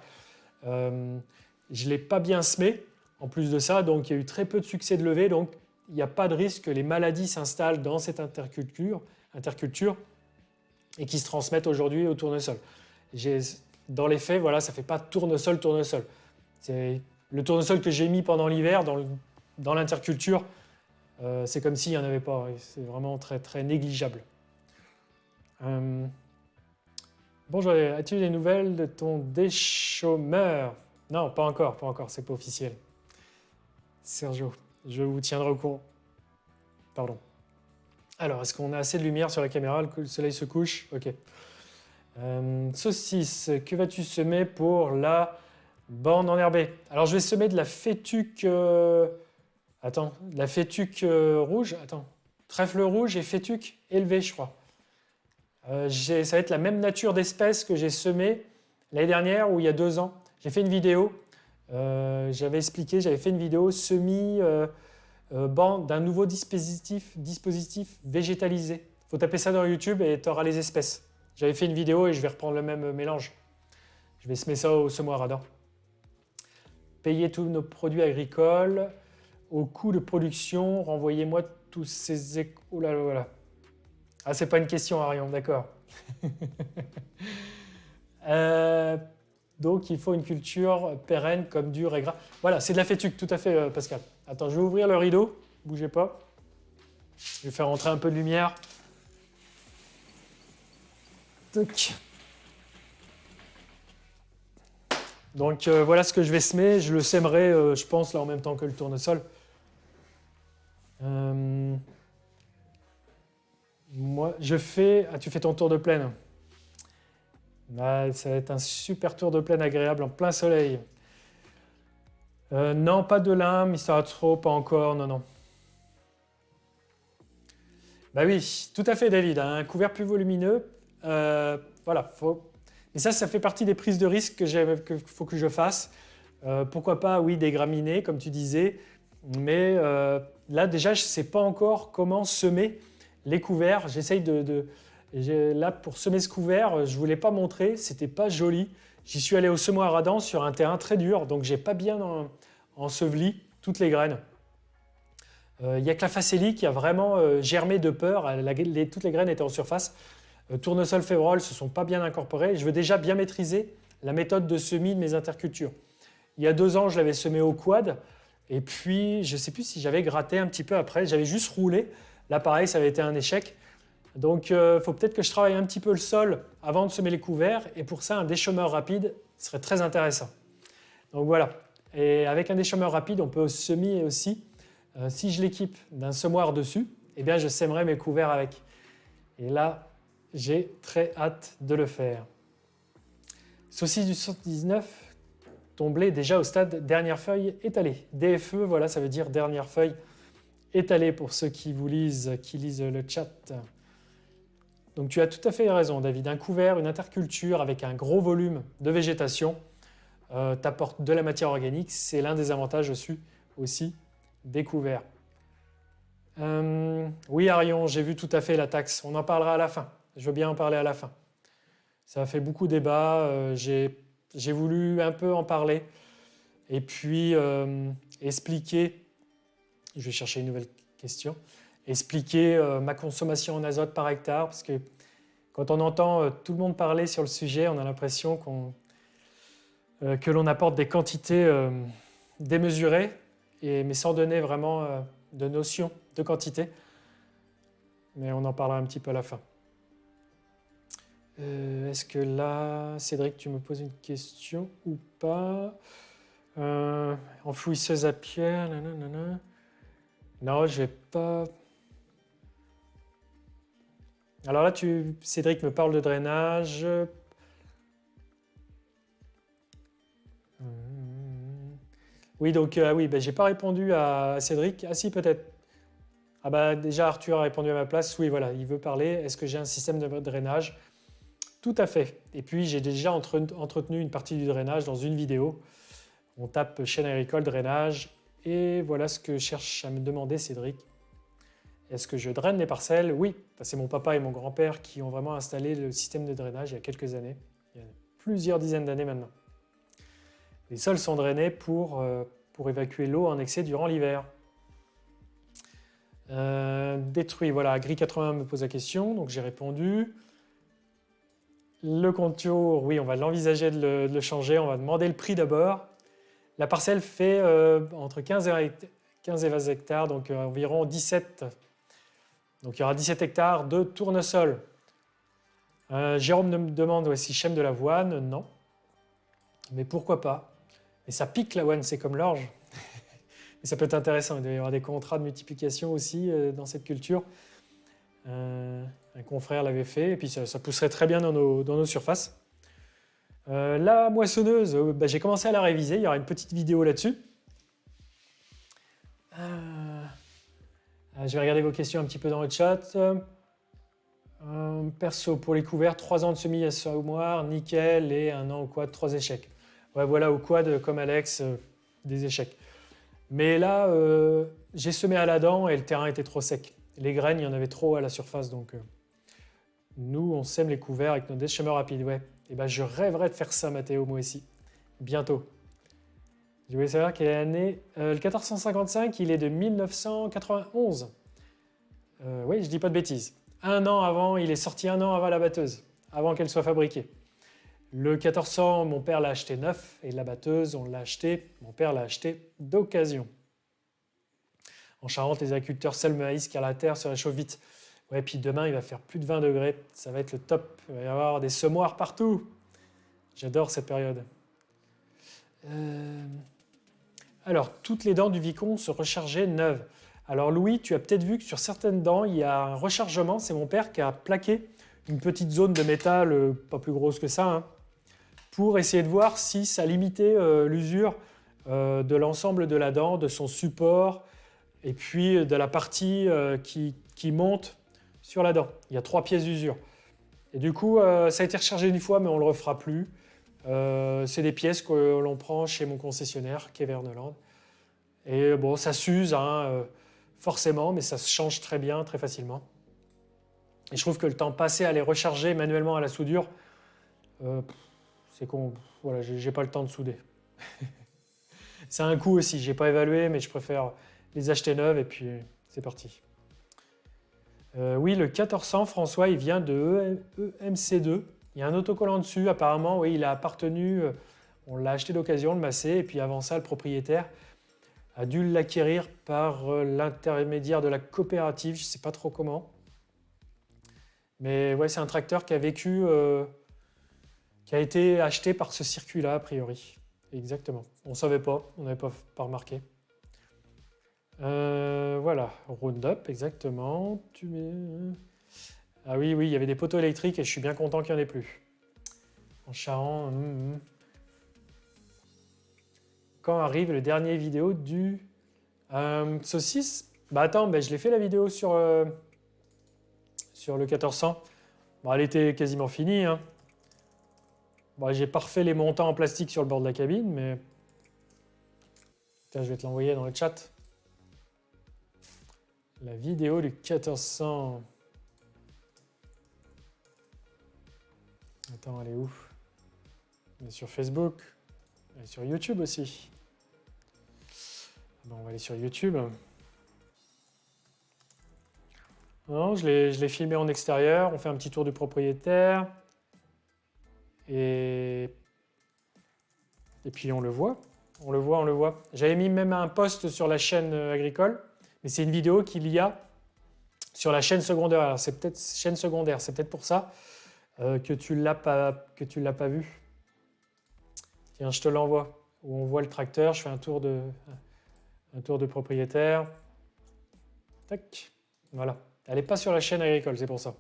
Je ne l'ai pas bien semé, en plus de ça, donc il y a eu très peu de succès de levée, donc il n'y a pas de risque que les maladies s'installent dans cette interculture et qui se transmettent aujourd'hui au tournesol. Dans les faits, voilà, ça ne fait pas tournesol. C'est le tournesol que j'ai mis pendant l'hiver dans l'interculture. C'est comme s'il n'y en avait pas. C'est vraiment très, très négligeable. Bonjour, as-tu des nouvelles de ton déchômeur? Non, pas encore, c'est pas officiel. Sergio, je vous tiendrai au courant. Pardon. Alors, est-ce qu'on a assez de lumière sur la caméra? Le soleil se couche? Ok. Saucisse, que vas-tu semer pour la Bande enherbée. Alors, je vais semer de la fétuque... Attends, de la fétuque rouge. Attends, trèfle rouge et fétuque élevé, je crois. Ça va être la même nature d'espèce que j'ai semé l'année dernière ou il y a 2 ans. J'ai fait une vidéo. J'avais fait une vidéo d'un nouveau dispositif végétalisé. Il faut taper ça dans YouTube et tu auras les espèces. J'avais fait une vidéo et je vais reprendre le même mélange. Je vais semer ça au semoir à dents. Payer tous nos produits agricoles au coût de production. Renvoyez-moi tous ces... Oh là là là. Ah, c'est pas une question, Arion, d'accord. Donc, il faut une culture pérenne comme dure et gras. Voilà, c'est de la fétuque, tout à fait, Pascal. Attends, je vais ouvrir le rideau. Bougez pas. Je vais faire rentrer un peu de lumière. Tac. Donc, voilà ce que je vais semer. Je le sèmerai, je pense, là, en même temps que le tournesol. Moi, je fais... Ah, tu fais ton tour de plaine. Ah, ça va être un super tour de plaine agréable en plein soleil. Non, pas de lin, Mister Trop, pas encore, non, non. Bah oui, tout à fait, David. Un couvert plus volumineux, voilà. Et ça fait partie des prises de risque qu'il faut que je fasse. Pourquoi pas, oui, des graminées, comme tu disais. Mais là, déjà, je ne sais pas encore comment semer les couverts. J'essaye Là, pour semer ce couvert, je ne voulais pas montrer, c'était pas joli. J'y suis allé au semoir à dents sur un terrain très dur, donc j'ai pas bien enseveli toutes les graines. Il n'y a que la facélie qui a vraiment germé de peur. Toutes les graines étaient en surface. Tournesol, févrole ne se sont pas bien incorporés. Je veux déjà bien maîtriser la méthode de semis de mes intercultures. Il y a 2 ans, je l'avais semé au quad. Et puis, je ne sais plus si j'avais gratté un petit peu après. J'avais juste roulé. Là, pareil, ça avait été un échec. Donc, il faut peut-être que je travaille un petit peu le sol avant de semer les couverts. Et pour ça, un déchômeur rapide serait très intéressant. Donc voilà. Et avec un déchômeur rapide, on peut semer aussi. Si je l'équipe d'un semoir dessus, eh bien, je sèmerai mes couverts avec. Et là, j'ai très hâte de le faire. Saucisse du 119, ton blé déjà au stade dernière feuille étalée. DFE, voilà, ça veut dire dernière feuille étalée pour ceux qui lisent le chat. Donc tu as tout à fait raison, David. Un couvert, une interculture avec un gros volume de végétation t'apporte de la matière organique. C'est l'un des avantages aussi des couverts. Oui, Arion, j'ai vu tout à fait la taxe. On en parlera à la fin. Je veux bien en parler à la fin. Ça a fait beaucoup débat. J'ai voulu un peu en parler et puis expliquer. Je vais chercher une nouvelle question. Expliquer ma consommation en azote par hectare, parce que quand on entend tout le monde parler sur le sujet, on a l'impression que l'on apporte des quantités démesurées, mais sans donner vraiment de notion de quantité. Mais on en parlera un petit peu à la fin. Est-ce que là, Cédric, tu me poses une question ou pas? Enfouisseuse à pierre, nanana. Non, je vais pas... Alors là, Cédric me parle de drainage. Oui, donc oui, j'ai pas répondu à Cédric. Ah si, peut-être. Ah bah déjà, Arthur a répondu à ma place. Oui, voilà, il veut parler. Est-ce que j'ai un système de drainage? Tout à fait. Et puis, j'ai déjà entretenu une partie du drainage dans une vidéo. On tape chaîne agricole, drainage. Et voilà ce que cherche à me demander Cédric. Est-ce que je draine les parcelles? Oui, c'est mon papa et mon grand-père qui ont vraiment installé le système de drainage il y a quelques années. Il y a plusieurs dizaines d'années maintenant. Les sols sont drainés pour évacuer l'eau en excès durant l'hiver. Détruit, voilà, Gris80 me pose la question, donc j'ai répondu. Le contour, oui, on va l'envisager de le changer, on va demander le prix d'abord. La parcelle fait entre 15 et 20 hectares, donc environ 17. Donc il y aura 17 hectares de tournesol. Jérôme me demande si j'aime de l'avoine. Non. Mais pourquoi pas? Et ça pique l'avoine, c'est comme l'orge. Et ça peut être intéressant. Il doit y avoir des contrats de multiplication aussi dans cette culture. Un confrère l'avait fait, et puis ça pousserait très bien dans nos surfaces. La moissonneuse, bah, j'ai commencé à la réviser. Il y aura une petite vidéo là-dessus. Je vais regarder vos questions un petit peu dans le chat. Perso, pour les couverts, 3 ans de semi-assommoir, nickel, et 1 an au quad, 3 échecs. Ouais, voilà, au quad, comme Alex, des échecs. Mais là, j'ai semé à la dent et le terrain était trop sec. Les graines, il y en avait trop à la surface, donc nous, on sème les couverts avec notre déchemeur rapide. Ouais. Et ben, je rêverais de faire ça, Mathéo, moi aussi. Bientôt. Je voulais savoir quelle année. Le 1455, il est de 1991. Oui, je dis pas de bêtises. Un an avant, il est sorti 1 an avant la batteuse, avant qu'elle soit fabriquée. Le 1400, mon père l'a acheté neuf, et la batteuse, mon père l'a acheté d'occasion. En Charente, les agriculteurs sèment le maïs car la terre se réchauffe vite. Ouais, puis demain, il va faire plus de 20 degrés. Ça va être le top. Il va y avoir des semoirs partout. J'adore cette période. Alors, toutes les dents du Vicomte se rechargeaient neuves. Alors Louis, tu as peut-être vu que sur certaines dents, il y a un rechargement. C'est mon père qui a plaqué une petite zone de métal, pas plus grosse que ça, hein, pour essayer de voir si ça limitait l'usure de l'ensemble de la dent, de son support, et puis de la partie qui monte sur la dent. Il y a 3 pièces d'usure. Et du coup, ça a été rechargé une fois, mais on ne le refera plus. C'est des pièces que l'on prend chez mon concessionnaire, qui est Verneland. Et bon, ça s'use, hein, forcément, mais ça se change très bien, très facilement. Et je trouve que le temps passé à les recharger manuellement à la soudure, c'est con. Voilà, j'ai pas le temps de souder. C'est un coût aussi, j'ai pas évalué, mais je préfère les acheter neuves et puis c'est parti. Oui, le 1400, François, il vient de EMC2. Il y a un autocollant dessus, apparemment, oui, il a appartenu, on l'a acheté d'occasion, le Massé, et puis avant ça, le propriétaire a dû l'acquérir par l'intermédiaire de la coopérative, je ne sais pas trop comment. Mais ouais, c'est un tracteur qui a vécu, qui a été acheté par ce circuit-là, a priori. Exactement. On ne savait pas, on n'avait pas remarqué. Voilà, Roundup, exactement. Ah oui, oui, il y avait des poteaux électriques et je suis bien content qu'il n'y en ait plus. En Charente. Quand arrive le dernier vidéo du saucisse? Bah attends, bah, je l'ai fait la vidéo sur le 1400. Bon, elle était quasiment finie, hein. Bon, j'ai pas refait les montants en plastique sur le bord de la cabine, mais... Tiens, je vais te l'envoyer dans le chat. La vidéo du 1400. Attends, elle est où? Elle est sur Facebook. Elle est sur YouTube aussi. Bon, on va aller sur YouTube. Non, je l'ai filmé en extérieur. On fait un petit tour du propriétaire. Et puis on le voit. On le voit. J'avais mis même un post sur la chaîne agricole. Mais c'est une vidéo qu'il y a sur la chaîne secondaire. Alors, c'est peut-être chaîne secondaire. C'est peut-être pour ça que tu l'as pas vu. Tiens, je te l'envoie. Où on voit le tracteur. Je fais un tour de propriétaire. Tac. Voilà. Elle n'est pas sur la chaîne agricole, c'est pour ça.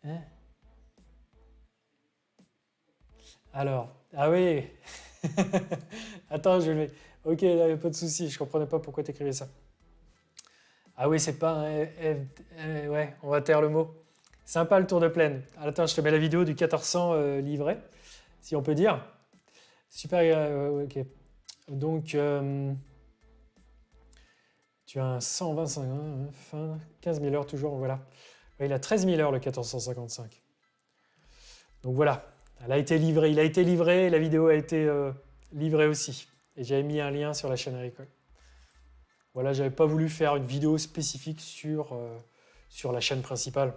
Hein? Alors, ah oui. Attends, je vais. Ok, là, y a pas de souci. Je comprenais pas pourquoi tu écrivais ça. Ah oui, c'est pas un. Ouais, on va taire le mot. Sympa le tour de plaine. Attends, je te mets la vidéo du 1400 livré, si on peut dire. Super. Ok. Donc, tu as un 125, fin 15 000 heures toujours, voilà. Il a 13 000 heures le 1455. Donc voilà, il a été livré, la vidéo a été livrée aussi. Et j'avais mis un lien sur la chaîne agricole. Voilà, j'avais pas voulu faire une vidéo spécifique sur la chaîne principale.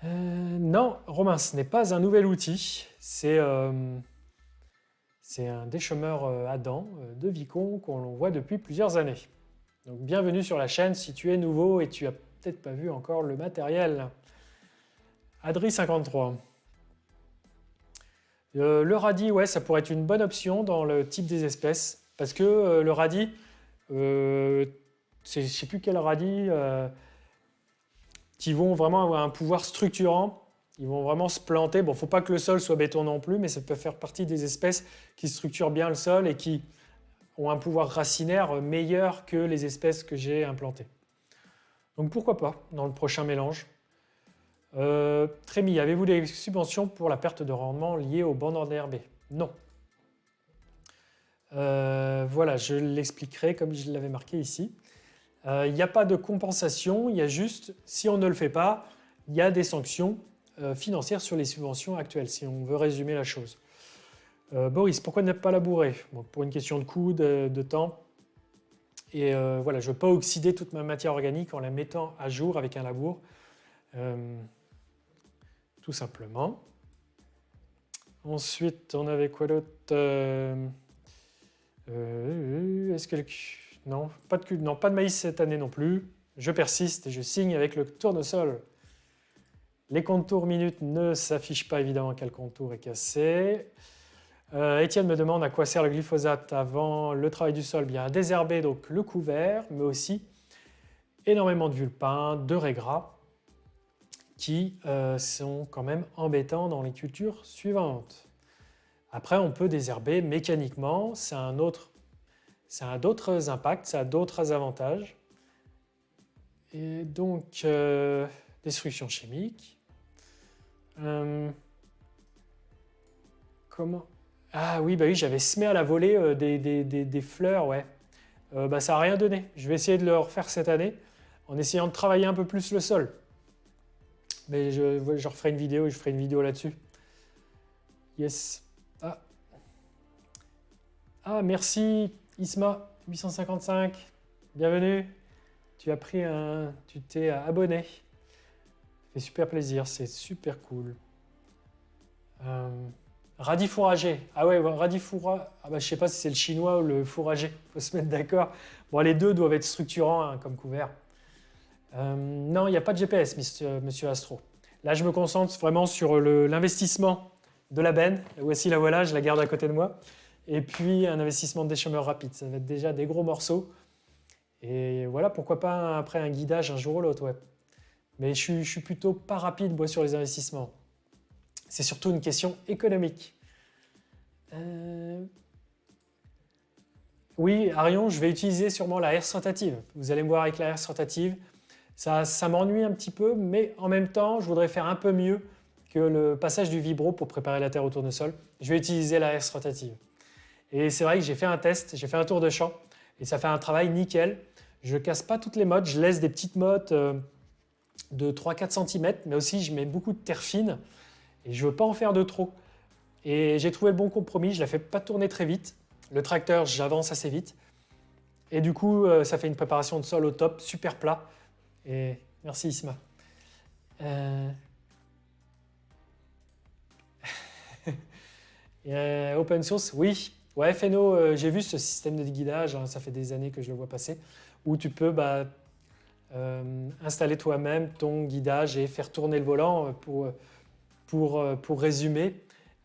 Non, Romain, ce n'est pas un nouvel outil. C'est un déchemeur à dents de Vicon qu'on voit depuis plusieurs années. Donc bienvenue sur la chaîne si tu es nouveau et tu n'as peut-être pas vu encore le matériel. Adri53. Le radis, ouais, ça pourrait être une bonne option dans le type des espèces. Parce que le radis, je ne sais plus quel radis, qui vont vraiment avoir un pouvoir structurant. Ils vont vraiment se planter. Bon, il ne faut pas que le sol soit béton non plus, mais ça peut faire partie des espèces qui structurent bien le sol et qui ont un pouvoir racinaire meilleur que les espèces que j'ai implantées. Donc pourquoi pas dans le prochain mélange. Trémy, avez-vous des subventions pour la perte de rendement liée aux bandes enherbées? Non. Voilà, je l'expliquerai comme je l'avais marqué ici. Il n'y a pas de compensation, il y a juste, si on ne le fait pas, il y a des sanctions financières sur les subventions actuelles, si on veut résumer la chose. Boris, pourquoi ne pas labourer? Bon, pour une question de coût, de temps. Et voilà, je ne veux pas oxyder toute ma matière organique en la mettant à jour avec un labour. Tout simplement. Ensuite, on avait quoi d'autre? Est-ce que non, pas de maïs cette année non plus. Je persiste et je signe avec le tournesol. Les contours minutes ne s'affichent pas évidemment quel contour est cassé. Étienne me demande à quoi sert le glyphosate avant le travail du sol. Bien à désherber donc le couvert, mais aussi énormément de vulpins, de raies-gras qui sont quand même embêtants dans les cultures suivantes. Après, on peut désherber mécaniquement, ça a d'autres impacts, ça a d'autres avantages. Et donc, destruction chimique. Comment? Ah oui, bah oui, j'avais semé à la volée des fleurs, ouais. Ça n'a rien donné. Je vais essayer de le refaire cette année en essayant de travailler un peu plus le sol. Mais je referai une vidéo et je ferai une vidéo là-dessus. Yes. Ah, merci Isma 855. Bienvenue. Tu t'es abonné. Ça fait super plaisir, c'est super cool. Radis fourragé. Ah ouais, radis fourragé. Ah bah, je sais pas si c'est le chinois ou le fourragé. Faut se mettre d'accord. Bon, les deux doivent être structurants hein, comme couvert. Non, il n'y a pas de GPS, monsieur Astro. Là, je me concentre vraiment sur l'investissement de la benne. Voici la voilà, je la garde à côté de moi. Et puis un investissement de déchômeur rapide. Ça va être déjà des gros morceaux. Et voilà, pourquoi pas après un guidage un jour ou l'autre, ouais. Mais je suis plutôt pas rapide, moi, sur les investissements. C'est surtout une question économique. Oui, Arion, je vais utiliser sûrement la herse rotative. Vous allez me voir avec la herse rotative. Ça m'ennuie un petit peu, mais en même temps, je voudrais faire un peu mieux que le passage du vibro pour préparer la terre au tournesol. Je vais utiliser la herse rotative. Et c'est vrai que j'ai fait un test, j'ai fait un tour de champ, et ça fait un travail nickel. Je ne casse pas toutes les mottes, je laisse des petites mottes de 3-4 cm, mais aussi je mets beaucoup de terre fine, et je ne veux pas en faire de trop. Et j'ai trouvé le bon compromis, je ne la fais pas tourner très vite. Le tracteur, j'avance assez vite. Et du coup, ça fait une préparation de sol au top, super plat. Et merci Isma. Open source, oui. Ouais, Feno, j'ai vu ce système de guidage, hein, ça fait des années que je le vois passer, où tu peux installer toi-même ton guidage et faire tourner le volant pour résumer,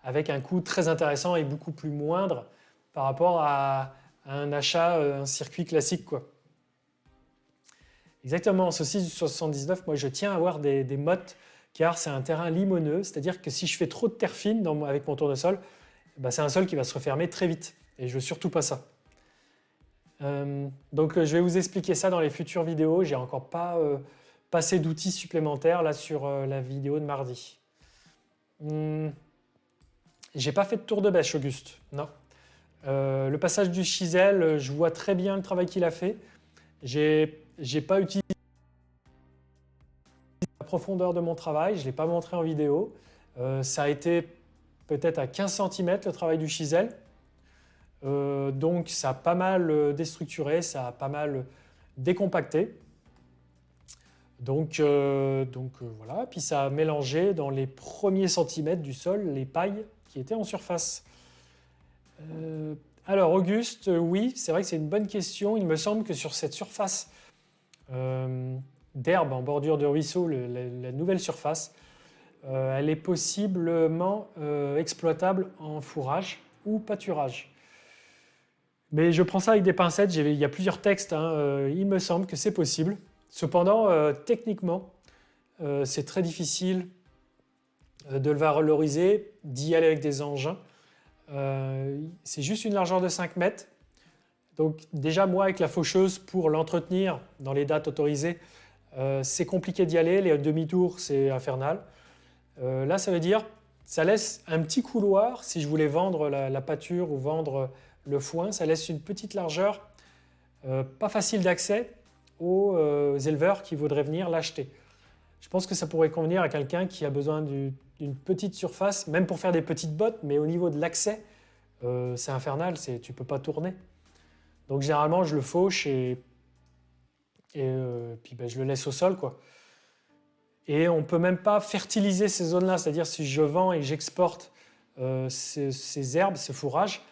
avec un coût très intéressant et beaucoup plus moindre par rapport à un achat, un circuit classique, quoi. Exactement, ceci du 79, moi je tiens à avoir des mottes car c'est un terrain limoneux, c'est-à-dire que si je fais trop de terre fine avec mon tournesol, c'est un sol qui va se refermer très vite et je veux surtout pas ça. Donc je vais vous expliquer ça dans les futures vidéos, j'ai encore pas passé d'outils supplémentaires là sur la vidéo de mardi. J'ai pas fait de tour de bêche, Auguste, non. Le passage du chisel, je vois très bien le travail qu'il a fait. J'ai pas utilisé la profondeur de mon travail, je ne l'ai pas montré en vidéo. Ça a été peut-être à 15 cm le travail du chisel. Donc ça a pas mal déstructuré, ça a pas mal décompacté. Donc voilà, puis ça a mélangé dans les premiers centimètres du sol les pailles qui étaient en surface. Alors Auguste, oui, c'est vrai que c'est une bonne question. Il me semble que sur cette surface d'herbe en bordure de ruisseau, la nouvelle surface, elle est possiblement exploitable en fourrage ou pâturage. Mais je prends ça avec des pincettes, il y a plusieurs textes, hein, il me semble que c'est possible. Cependant, techniquement, c'est très difficile de le valoriser, d'y aller avec des engins. C'est juste une largeur de 5 mètres. Donc déjà, moi, avec la faucheuse, pour l'entretenir dans les dates autorisées, c'est compliqué d'y aller. Les demi-tours, c'est infernal. Là, ça veut dire ça laisse un petit couloir. Si je voulais vendre la pâture ou vendre le foin, ça laisse une petite largeur, pas facile d'accès aux éleveurs qui voudraient venir l'acheter. Je pense que ça pourrait convenir à quelqu'un qui a besoin d'une petite surface, même pour faire des petites bottes, mais au niveau de l'accès, c'est infernal, tu ne peux pas tourner. Donc généralement, je le fauche et puis je le laisse au sol, quoi. Et on ne peut même pas fertiliser ces zones-là, c'est-à-dire si je vends et que j'exporte ces herbes, ces fourrages,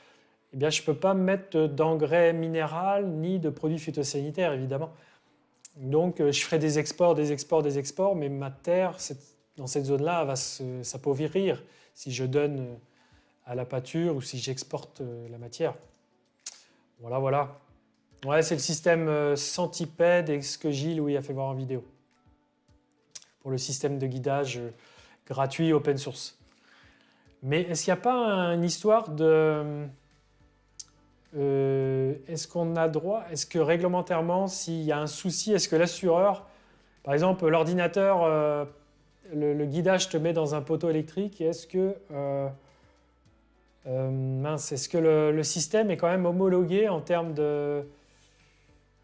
eh bien, je ne peux pas mettre d'engrais minéral ni de produits phytosanitaires, évidemment. Donc, je ferai des exports, mais ma terre, dans cette zone-là, va s'appauvrir si je donne à la pâture ou si j'exporte la matière. Voilà, voilà. Ouais, c'est le système Centipede et ce que Gilles a fait voir en vidéo. Pour le système de guidage gratuit open source. Mais est-ce qu'il n'y a pas une histoire de... est-ce qu'on a droit, est-ce que réglementairement, s'il y a un souci, est-ce que l'assureur, par exemple, l'ordinateur, le guidage te met dans un poteau électrique, est-ce que, est-ce que le système est quand même homologué en termes de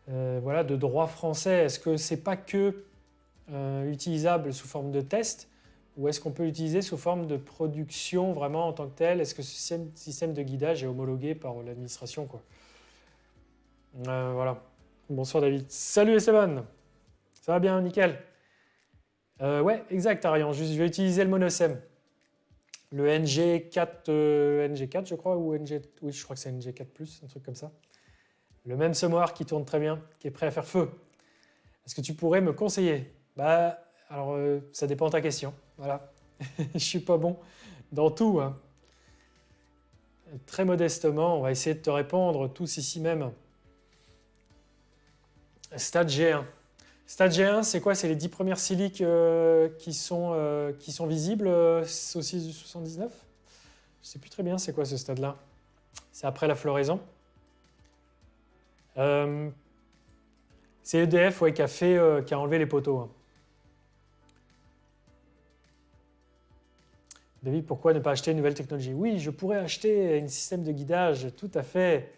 droit français? Est-ce que c'est pas que utilisable sous forme de test, ou est-ce qu'on peut l'utiliser sous forme de production vraiment en tant que tel? Est-ce que ce système de guidage est homologué par l'administration, quoi? Voilà. Bonsoir David. Salut Esteban. Ça va bien, nickel. Ouais, exact Ariane. Je vais utiliser le monosem. Le NG4, NG4 je crois, ou NG... Oui, je crois que c'est NG4+, un truc comme ça. Le même semoir qui tourne très bien, qui est prêt à faire feu. Est-ce que tu pourrais me conseiller? Alors, ça dépend de ta question. Voilà. Je suis pas bon dans tout, hein. Très modestement, on va essayer de te répondre tous ici même. Stade G1. Stade G1, c'est quoi? C'est les 10 premières siliques qui sont visibles au 6 du 79? Je ne sais plus très bien c'est quoi ce stade-là. C'est après la floraison. C'est EDF qui a enlevé les poteaux, hein. David, pourquoi ne pas acheter une nouvelle technologie? Oui, je pourrais acheter un système de guidage, tout à fait.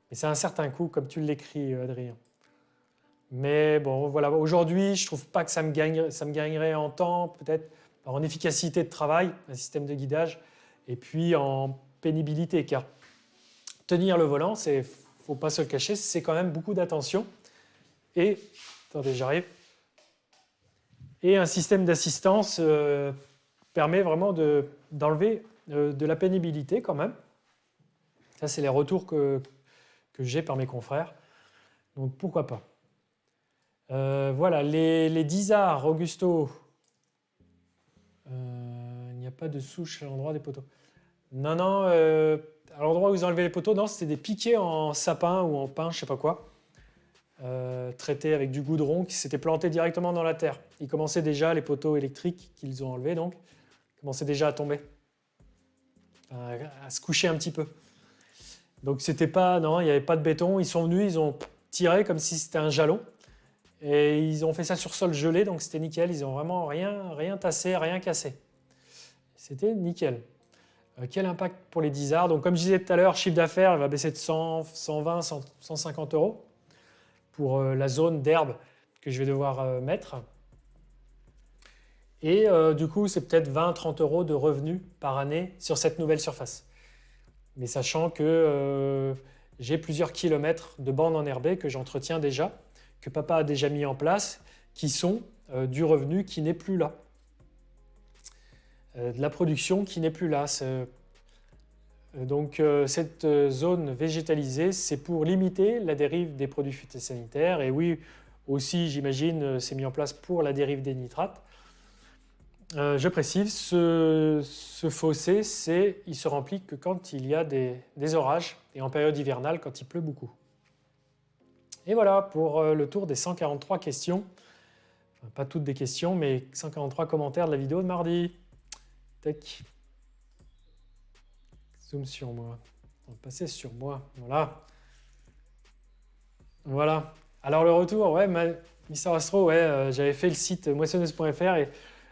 Mais c'est un certain coût, comme tu l'écris, Adrien. Mais bon, voilà, aujourd'hui, je ne trouve pas que ça me gagnerait en temps, peut-être en efficacité de travail, un système de guidage, et puis en pénibilité, car tenir le volant, il ne faut pas se le cacher, c'est quand même beaucoup d'attention. Et, attendez, j'arrive. Et un système d'assistance permet vraiment d'enlever de la pénibilité quand même. Ça, c'est les retours que j'ai par mes confrères. Donc, pourquoi pas. Voilà, les 10 arts, Augusto. Il n'y a pas de souche à l'endroit des poteaux. Non, non, à l'endroit où ils ont enlevé les poteaux, non, c'était des piquets en sapin ou en pin, je ne sais pas quoi. Traités avec du goudron qui s'était planté directement dans la terre. Ils commençaient déjà, les poteaux électriques qu'ils ont enlevés, donc, commençaient déjà à tomber, à se coucher un petit peu. Donc c'était pas, non, il n'y avait pas de béton. Ils sont venus, ils ont tiré comme si c'était un jalon. Et ils ont fait ça sur sol gelé, donc c'était nickel. Ils n'ont vraiment rien tassé, rien cassé. C'était nickel. Quel impact pour les 10 arts? Donc comme je disais tout à l'heure, chiffre d'affaires, il va baisser de 100, 120, 150 euros pour la zone d'herbe que je vais devoir mettre. Et du coup, c'est peut-être 20-30 euros de revenus par année sur cette nouvelle surface. Mais sachant que j'ai plusieurs kilomètres de bandes enherbées que j'entretiens déjà, que papa a déjà mis en place, qui sont du revenu qui n'est plus là. De la production qui n'est plus là. Donc cette zone végétalisée, c'est pour limiter la dérive des produits phytosanitaires. Et oui, aussi, j'imagine, c'est mis en place pour la dérive des nitrates. Je précise, ce fossé, il se remplit que quand il y a des orages et en période hivernale quand il pleut beaucoup. Et voilà pour le tour des 143 questions. Enfin, pas toutes des questions, mais 143 commentaires de la vidéo de mardi. Tac. Zoom sur moi. On va passer sur moi. Voilà. Voilà. Alors le retour, ouais, Mister Astro, ouais, j'avais fait le site moissonneuse.fr et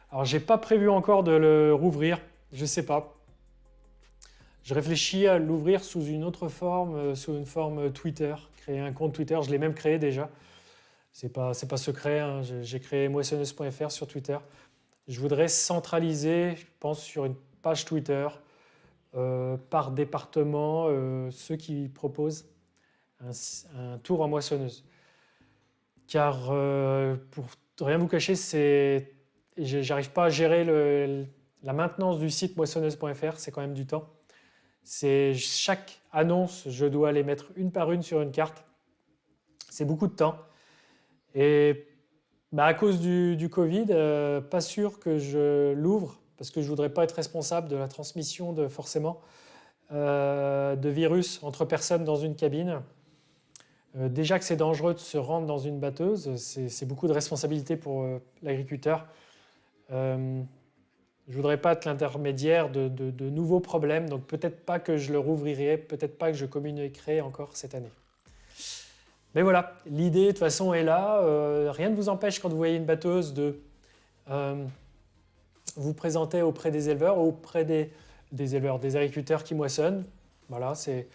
alors j'ai pas prévu encore de le rouvrir. Je sais pas. Je réfléchis à l'ouvrir sous une autre forme, sous une forme Twitter. Créer un compte Twitter, je l'ai même créé déjà. C'est pas secret, hein. J'ai créé moissonneuse.fr sur Twitter. Je voudrais centraliser, je pense, sur une page Twitter, par département, ceux qui proposent un tour en moissonneuse. Car, pour rien vous cacher, j'arrive pas à gérer la maintenance du site moissonneuse.fr, c'est quand même du temps. Chaque annonce, je dois les mettre une par une sur une carte. C'est beaucoup de temps. Et à cause du Covid, pas sûr que je l'ouvre parce que je ne voudrais pas être responsable de la transmission forcément de virus entre personnes dans une cabine. Déjà que c'est dangereux de se rendre dans une batteuse, c'est beaucoup de responsabilité pour l'agriculteur. Je ne voudrais pas être l'intermédiaire de nouveaux problèmes, donc peut-être pas que je le rouvrirai, peut-être pas que je communiquerai encore cette année. Mais voilà, l'idée de toute façon est là. Rien ne vous empêche quand vous voyez une batteuse de vous présenter auprès des éleveurs, auprès des agriculteurs qui moissonnent. Voilà, il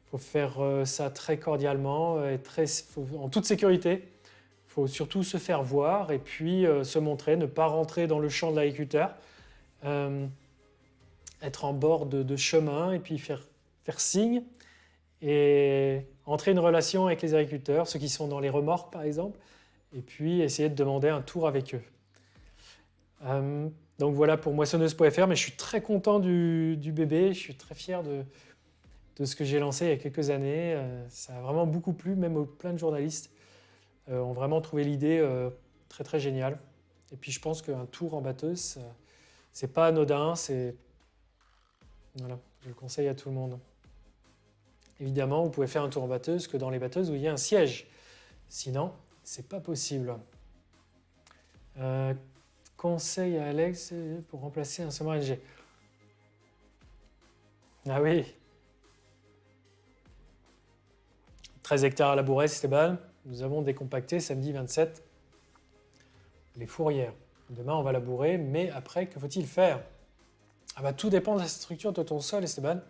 faut faire ça très cordialement et en toute sécurité. Il faut surtout se faire voir et puis se montrer, ne pas rentrer dans le champ de l'agriculteur, être en bord de chemin et puis faire signe et entrer une relation avec les agriculteurs, ceux qui sont dans les remorques par exemple, et puis essayer de demander un tour avec eux. Donc voilà pour moissonneuse.fr, mais je suis très content du bébé, je suis très fier de ce que j'ai lancé il y a quelques années. Ça a vraiment beaucoup plu, même plein de journalistes ont vraiment trouvé l'idée très très géniale. Et puis je pense qu'un tour en batteuse, c'est pas anodin, voilà, je le conseille à tout le monde. Évidemment, vous pouvez faire un tour en batteuse que dans les batteuses où il y a un siège. Sinon, c'est pas possible. Conseil à Alex pour remplacer un semoir LG. Ah oui. 13 hectares à labourer, Esteban. Nous avons décompacté samedi 27 les fourrières. Demain, on va labourer, mais après, que faut-il faire? Tout dépend de la structure de ton sol, Esteban.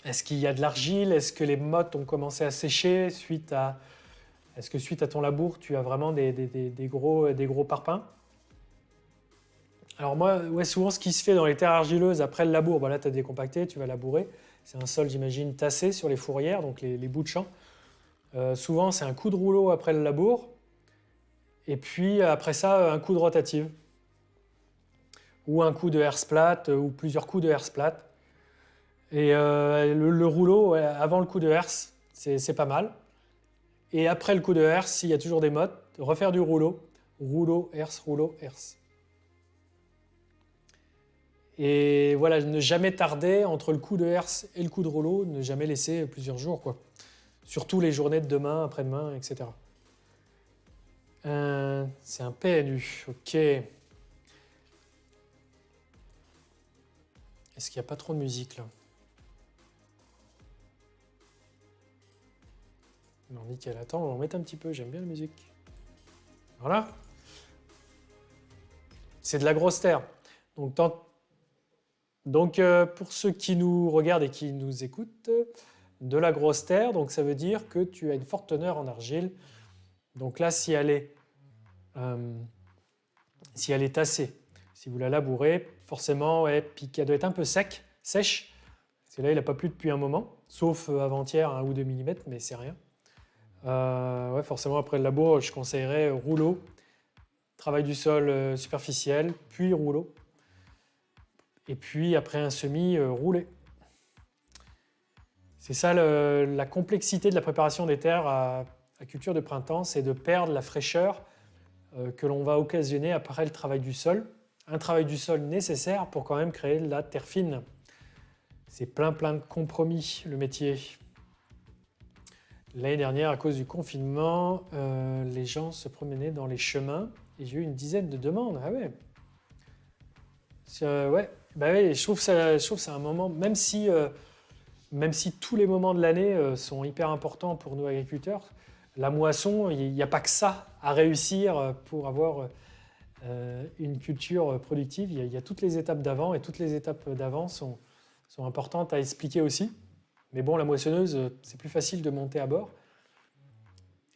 Est-ce qu'il y a de l'argile? Est-ce que les mottes ont commencé à sécher est-ce que suite à ton labour, tu as vraiment des gros parpaings? Alors moi, souvent ce qui se fait dans les terres argileuses après le labour, là tu as décompacté, tu vas labourer. C'est un sol, j'imagine, tassé sur les fourrières, donc les bouts de champ. Souvent, c'est un coup de rouleau après le labour. Et puis après ça, un coup de rotative. Ou un coup de herse-plate, ou plusieurs coups de herse-plate. Et le rouleau, avant le coup de herse, c'est pas mal. Et après le coup de herse, s'il y a toujours des mottes, refaire du rouleau. Rouleau, herse, rouleau, herse. Et voilà, ne jamais tarder entre le coup de herse et le coup de rouleau, ne jamais laisser plusieurs jours, quoi. Surtout les journées de demain, après-demain, etc. C'est un PNU, ok. Est-ce qu'il n'y a pas trop de musique là? Non, nickel. Attends, on va en mettre un petit peu, j'aime bien la musique. Voilà. C'est de la grosse terre. Donc, pour ceux qui nous regardent et qui nous écoutent, de la grosse terre, donc ça veut dire que tu as une forte teneur en argile. Donc là, si elle est tassée, si vous la labourez, forcément, puis qu'elle doit être un peu sèche, parce que là, il n'a pas plu depuis un moment, sauf avant-hier, 1 ou 2 mm, mais c'est rien. Forcément, après le labour, je conseillerais rouleau, travail du sol superficiel, puis rouleau. Et puis après un semis, roulé. C'est ça la complexité de la préparation des terres à culture de printemps, c'est de perdre la fraîcheur que l'on va occasionner après le travail du sol. Un travail du sol nécessaire pour quand même créer de la terre fine. C'est plein de compromis, le métier. L'année dernière, à cause du confinement, les gens se promenaient dans les chemins et j'ai eu une dizaine de demandes. Ah ouais. Ouais. Bah ouais, je trouve que c'est un moment, même si tous les moments de l'année sont hyper importants pour nous agriculteurs, la moisson, il n'y a pas que ça à réussir pour avoir une culture productive. Il y a toutes les étapes d'avant et toutes les étapes d'avant sont importantes à expliquer aussi. Mais bon, la moissonneuse, c'est plus facile de monter à bord.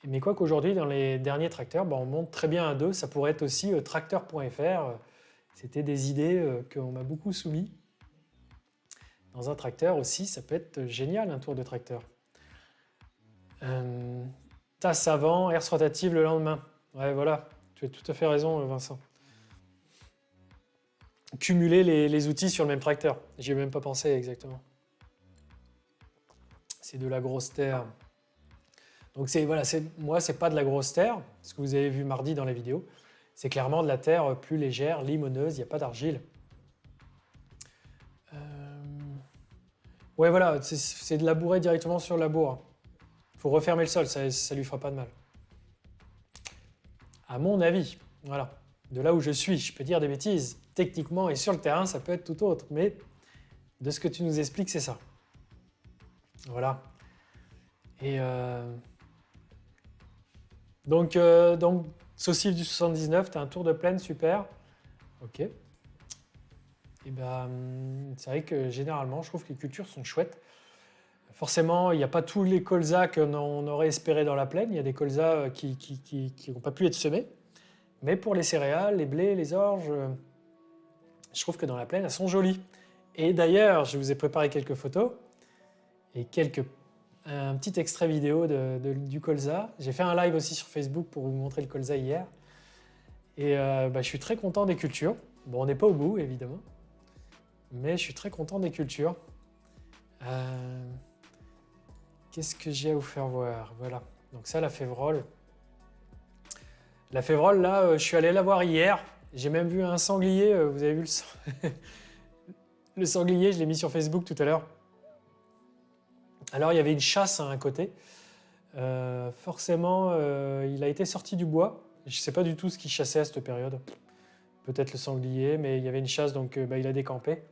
Mais quoi qu'aujourd'hui, dans les derniers tracteurs, on monte très bien à deux. Ça pourrait être aussi tracteur.fr. C'était des idées qu'on m'a beaucoup soumis. Dans un tracteur aussi, ça peut être génial, un tour de tracteur. Tasse avant, herse rotative le lendemain. Ouais, voilà, tu as tout à fait raison, Vincent. Cumuler les outils sur le même tracteur. J'y ai même pas pensé exactement. C'est de la grosse terre. Donc moi, c'est pas de la grosse terre, ce que vous avez vu mardi dans la vidéo. C'est clairement de la terre plus légère, limoneuse, il n'y a pas d'argile. Ouais, voilà, c'est de labourer directement sur le labour. Il faut refermer le sol, ça ne lui fera pas de mal. À mon avis, voilà. De là où je suis, je peux dire des bêtises. Techniquement et sur le terrain, ça peut être tout autre. Mais de ce que tu nous expliques, c'est ça. Voilà. Et donc Saucif du 79, tu as un tour de plaine, super. Ok. Et c'est vrai que généralement, je trouve que les cultures sont chouettes. Forcément, il n'y a pas tous les colzas qu'on aurait espéré dans la plaine. Il y a des colzas qui n'ont pas pu être semés. Mais pour les céréales, les blés, les orges, je trouve que dans la plaine, elles sont jolies. Et d'ailleurs, je vous ai préparé quelques photos et un petit extrait vidéo du colza. J'ai fait un live aussi sur Facebook pour vous montrer le colza hier. Et je suis très content des cultures. Bon, on n'est pas au bout, évidemment. Mais je suis très content des cultures. Qu'est-ce que j'ai à vous faire voir? Voilà. Donc ça, la févrole. La févrole, là, je suis allé la voir hier. J'ai même vu un sanglier. Vous avez vu le sanglier, je l'ai mis sur Facebook tout à l'heure. Alors, il y avait une chasse à un côté. Forcément, il a été sorti du bois. Je ne sais pas du tout ce qu'il chassait à cette période. Peut-être le sanglier, mais il y avait une chasse, donc il a décampé.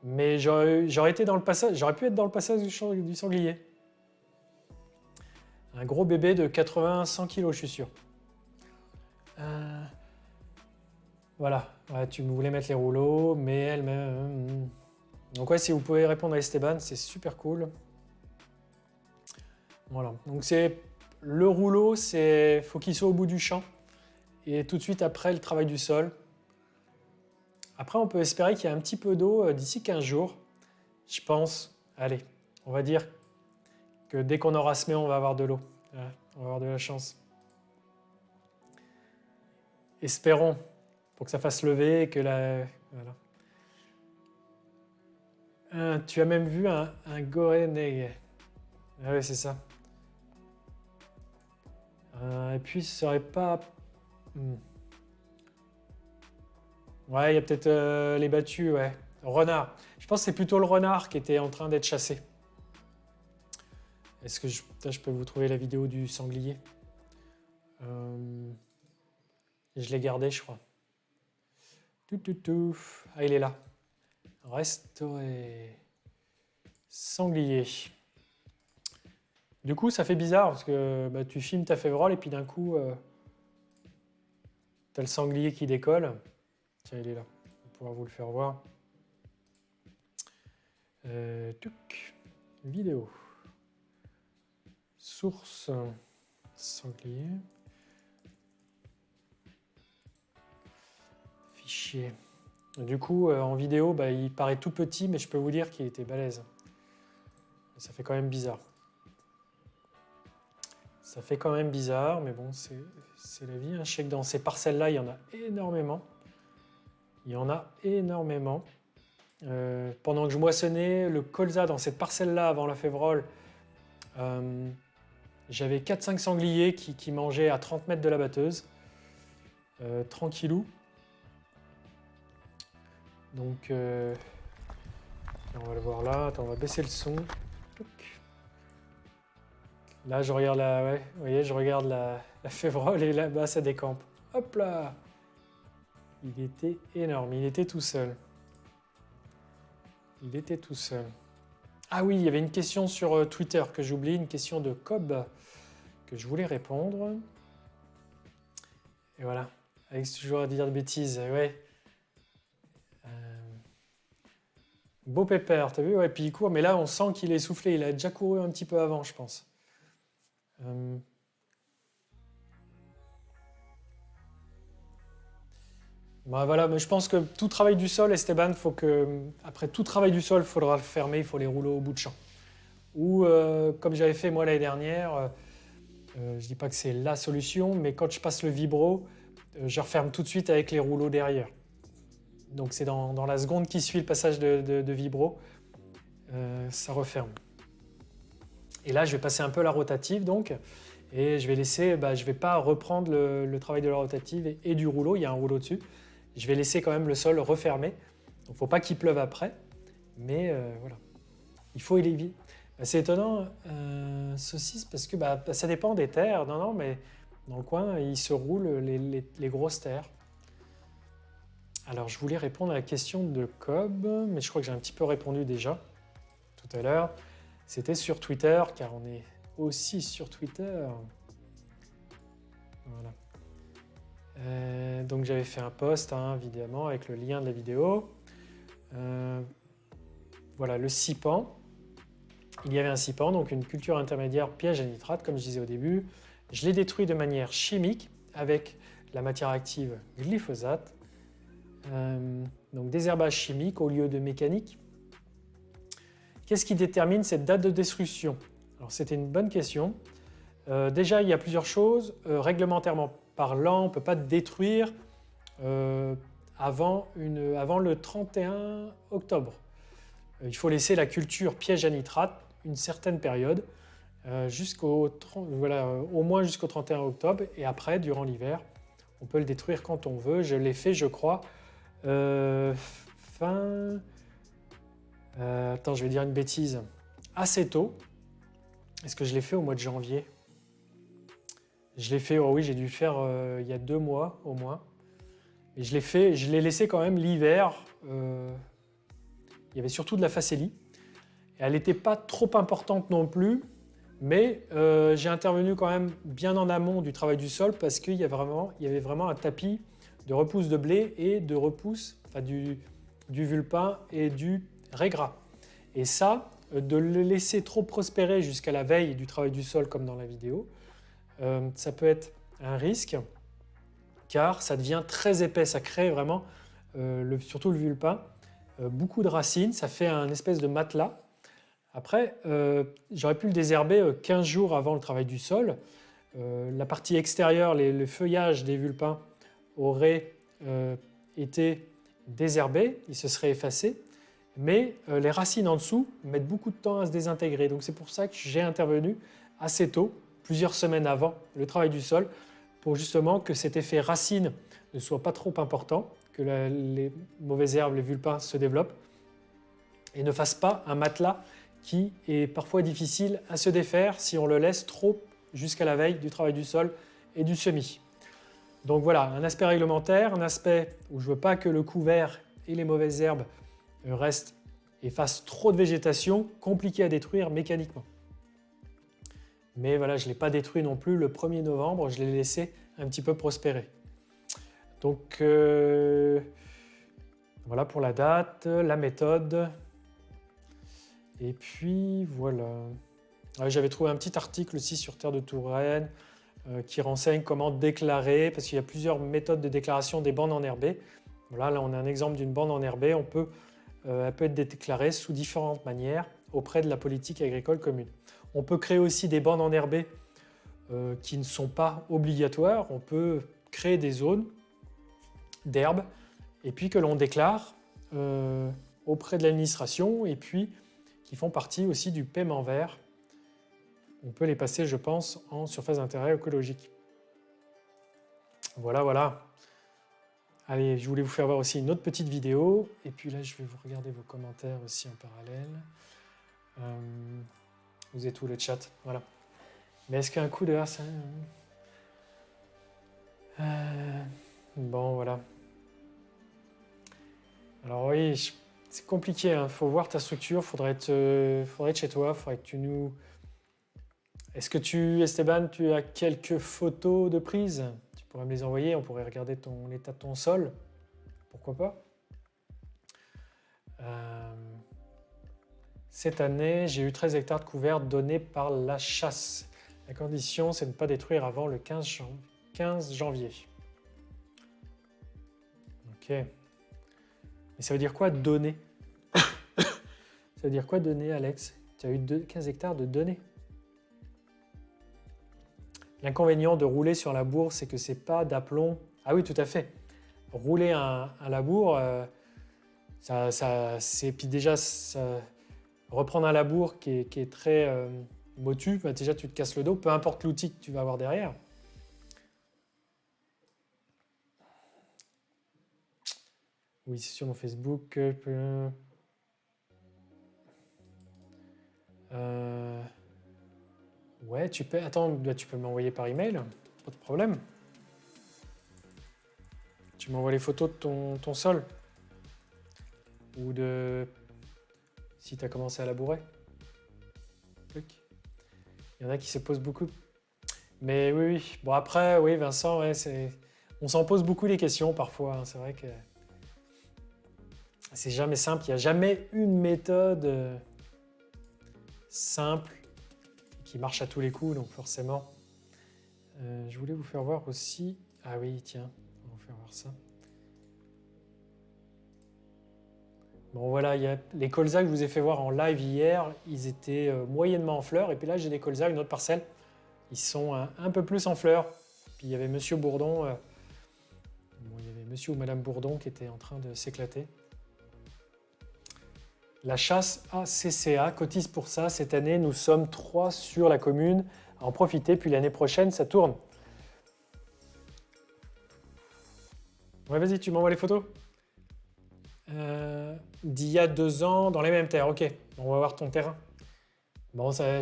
Mais j'aurais été dans le passage, j'aurais pu être dans le passage du sanglier. Un gros bébé de 80-100 kg, je suis sûr. Voilà, ouais, tu voulais mettre les rouleaux, mais elle-même... Donc ouais, si vous pouvez répondre à Esteban, c'est super cool. Voilà, donc c'est le rouleau, faut qu'il soit au bout du champ. Et tout de suite après le travail du sol. Après, on peut espérer qu'il y a un petit peu d'eau d'ici 15 jours. Je pense, allez, on va dire que dès qu'on aura semé, on va avoir de l'eau. Ouais, on va avoir de la chance. Espérons, pour que ça fasse lever, que la... Voilà. Tu as même vu un goreneg. Ah oui, c'est ça. Et puis, ce serait pas... Ouais, il y a peut-être les battus, ouais. Renard. Je pense que c'est plutôt le renard qui était en train d'être chassé. Est-ce que je peux vous trouver la vidéo du sanglier? Je l'ai gardé, je crois. Ah, il est là. Restaurer. Sanglier. Du coup, ça fait bizarre parce que tu filmes ta févrole et puis d'un coup, tu as le sanglier qui décolle. Tiens, il est là. On va pouvoir vous le faire voir. Vidéo. Source. Sanglier. Fichier. Du coup, en vidéo, il paraît tout petit, mais je peux vous dire qu'il était balèze. Ça fait quand même bizarre. Ça fait quand même bizarre, mais bon, c'est la vie. Je sais que dans ces parcelles-là, il y en a énormément. Il y en a énormément. Pendant que je moissonnais le colza dans cette parcelle-là avant la févrole, j'avais 4-5 sangliers qui mangeaient à 30 mètres de la batteuse. tranquillou. Donc, on va le voir là. Attends, on va baisser le son. Là, je regarde ouais, vous voyez, je regarde la févrole et là-bas, ça décampe. Hop là! Il était énorme, il était tout seul. Il était tout seul. Ah oui, il y avait une question sur Twitter que j'oublie, une question de Cobb que je voulais répondre. Et voilà, avec toujours à dire de bêtises, ouais. Beau Pepper, t'as vu? Ouais, puis il court, mais là on sent qu'il est essoufflé, il a déjà couru un petit peu avant, je pense. Bah voilà, mais je pense que tout travail du sol, Esteban, après tout travail du sol, il faudra le fermer, il faut les rouleaux au bout de champ. Ou comme j'avais fait moi l'année dernière, je dis pas que c'est la solution, mais quand je passe le vibro, je referme tout de suite avec les rouleaux derrière. Donc c'est dans la seconde qui suit le passage de vibro, ça referme. Et là, je vais passer un peu la rotative donc, et je vais laisser, je vais pas reprendre le travail de la rotative et du rouleau, il y a un rouleau dessus. Je vais laisser quand même le sol refermé. Donc il ne faut pas qu'il pleuve après, mais voilà. Il faut éviter. C'est étonnant, saucisse, parce que ça dépend des terres. Non, mais dans le coin, il se roule les grosses terres. Alors, je voulais répondre à la question de Cobb, mais je crois que j'ai un petit peu répondu déjà tout à l'heure. C'était sur Twitter, car on est aussi sur Twitter. Voilà. Donc j'avais fait un post, évidemment, avec le lien de la vidéo. Voilà, le SIPAN. Il y avait un SIPAN, donc une culture intermédiaire piège à nitrate, comme je disais au début. Je l'ai détruit de manière chimique avec la matière active glyphosate. Donc désherbage chimique au lieu de mécanique. Qu'est-ce qui détermine cette date de destruction? Alors c'était une bonne question. Déjà, il y a plusieurs choses. Réglementairement parlant, on ne peut pas détruire avant le 31 octobre. Il faut laisser la culture piège à nitrate une certaine période, au moins jusqu'au 31 octobre, et après, durant l'hiver, on peut le détruire quand on veut. Je l'ai fait, je crois, attends, je vais dire une bêtise. Assez tôt. Est-ce que je l'ai fait au mois de janvier? Je l'ai fait, oh oui, j'ai dû le faire il y a 2 mois au moins. Et je l'ai laissé quand même l'hiver. Il y avait surtout de la facélie. Et elle n'était pas trop importante non plus, mais j'ai intervenu quand même bien en amont du travail du sol parce qu'il y avait vraiment un tapis de repousse de blé et de repousse du vulpin et du régras. Et ça, de le laisser trop prospérer jusqu'à la veille du travail du sol comme dans la vidéo, ça peut être un risque car ça devient très épais, ça crée vraiment, surtout le vulpin, beaucoup de racines, ça fait un espèce de matelas. Après, j'aurais pu le désherber 15 jours avant le travail du sol. La partie extérieure, le feuillage des vulpins aurait été désherbé, il se serait effacé, mais les racines en dessous mettent beaucoup de temps à se désintégrer. Donc c'est pour ça que j'ai intervenu assez tôt, plusieurs semaines avant le travail du sol, pour justement que cet effet racine ne soit pas trop important, que les mauvaises herbes, les vulpins se développent et ne fassent pas un matelas qui est parfois difficile à se défaire si on le laisse trop jusqu'à la veille du travail du sol et du semis. Donc voilà, un aspect réglementaire, un aspect où je ne veux pas que le couvert et les mauvaises herbes restent et fassent trop de végétation, compliqué à détruire mécaniquement. Mais voilà, je ne l'ai pas détruit non plus le 1er novembre, je l'ai laissé un petit peu prospérer. Donc voilà pour la date, la méthode. Et puis voilà. J'avais trouvé un petit article aussi sur Terre de Touraine qui renseigne comment déclarer, parce qu'il y a plusieurs méthodes de déclaration des bandes enherbées. Voilà, là on a un exemple d'une bande enherbée. Elle peut être déclarée sous différentes manières auprès de la politique agricole commune. On peut créer aussi des bandes enherbées qui ne sont pas obligatoires. On peut créer des zones d'herbe et puis que l'on déclare auprès de l'administration et puis qui font partie aussi du paiement vert. On peut les passer, je pense, en surface d'intérêt écologique. Voilà. Allez, je voulais vous faire voir aussi une autre petite vidéo. Et puis là, je vais vous regarder vos commentaires aussi en parallèle. Vous êtes où le chat? Voilà. Mais est-ce qu'un coup de ça... Bon, voilà. Alors oui, c'est compliqué. Il faut voir ta structure. Faudrait être chez toi. Faudrait que tu nous... Est-ce que Esteban, tu as quelques photos de prise? Tu pourrais me les envoyer. On pourrait regarder l'état de ton sol. Pourquoi pas? Cette année, j'ai eu 13 hectares de couverts donnés par la chasse. La condition, c'est de ne pas détruire avant le 15 janvier. Ok. Mais ça veut dire quoi donner? Ça veut dire quoi donner, Alex? Tu as eu 15 hectares de données. L'inconvénient de rouler sur la bourre, c'est que c'est pas d'aplomb. Ah oui, tout à fait. Rouler un labour, puis déjà, reprendre un labour qui est très motu, bah déjà tu te casses le dos, peu importe l'outil que tu vas avoir derrière. Oui, c'est sur mon Facebook. Ouais, tu peux. Attends, tu peux m'envoyer par email, pas de problème. Tu m'envoies les photos de ton sol. Ou de. Si tu as commencé à labourer. Il y en a qui se posent beaucoup. Mais oui, oui. Bon, après, oui, Vincent, ouais, on s'en pose beaucoup des questions parfois. Hein. C'est vrai que c'est jamais simple. Il n'y a jamais une méthode simple qui marche à tous les coups, donc forcément. Je voulais vous faire voir aussi. Ah oui, tiens, on va vous faire voir ça. Bon voilà, il y a les colzas que je vous ai fait voir en live hier, ils étaient moyennement en fleurs. Et puis là, j'ai des colzas, une autre parcelle, ils sont un peu plus en fleurs. Puis il y avait Monsieur Bourdon, il y avait Monsieur ou Madame Bourdon qui était en train de s'éclater. La chasse ACCA cotise pour ça. Cette année, nous sommes 3 sur la commune à en profiter. Puis l'année prochaine, ça tourne. Ouais, vas-y, tu m'envoies les photos. D'il y a 2 ans, dans les mêmes terres. Ok, on va voir ton terrain. Bon, ça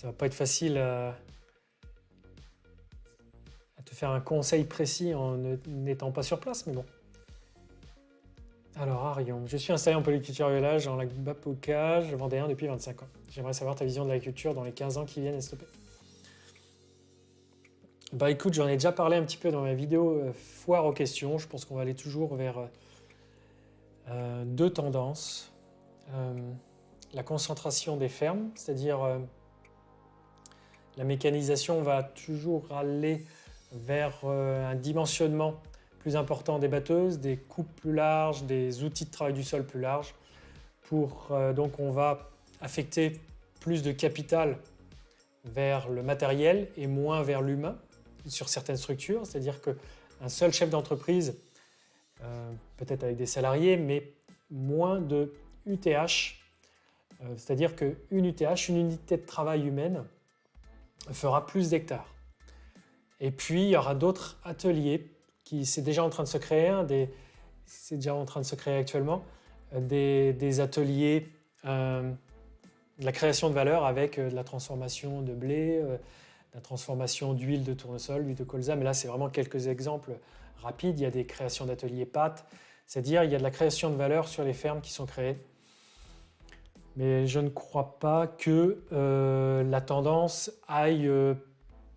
va pas être facile à te faire un conseil précis en n'étant pas sur place, mais bon. Alors, Arion, je suis installé en polyculture village dans la Bapocage, Vendéen depuis 25 ans. J'aimerais savoir ta vision de l'agriculture dans les 15 ans qui viennent à stopper. Bah écoute, j'en ai déjà parlé un petit peu dans ma vidéo foire aux questions. Je pense qu'on va aller toujours vers 2 tendances. La concentration des fermes, c'est-à-dire la mécanisation va toujours aller vers un dimensionnement plus important des batteuses, des coupes plus larges, des outils de travail du sol plus larges. Donc on va affecter plus de capital vers le matériel et moins vers l'humain sur certaines structures. C'est-à-dire qu'un seul chef d'entreprise, peut-être avec des salariés, mais moins de UTH. C'est-à-dire qu'une UTH, une unité de travail humaine, fera plus d'hectares. Et puis, il y aura d'autres ateliers c'est déjà en train de se créer, c'est déjà en train de se créer actuellement, des ateliers de la création de valeur avec de la transformation de blé, la transformation d'huile de tournesol, d'huile de colza. Mais là, c'est vraiment quelques exemples rapides. Il y a des créations d'ateliers pâtes, c'est-à-dire il y a de la création de valeur sur les fermes qui sont créées. Mais je ne crois pas que la tendance aille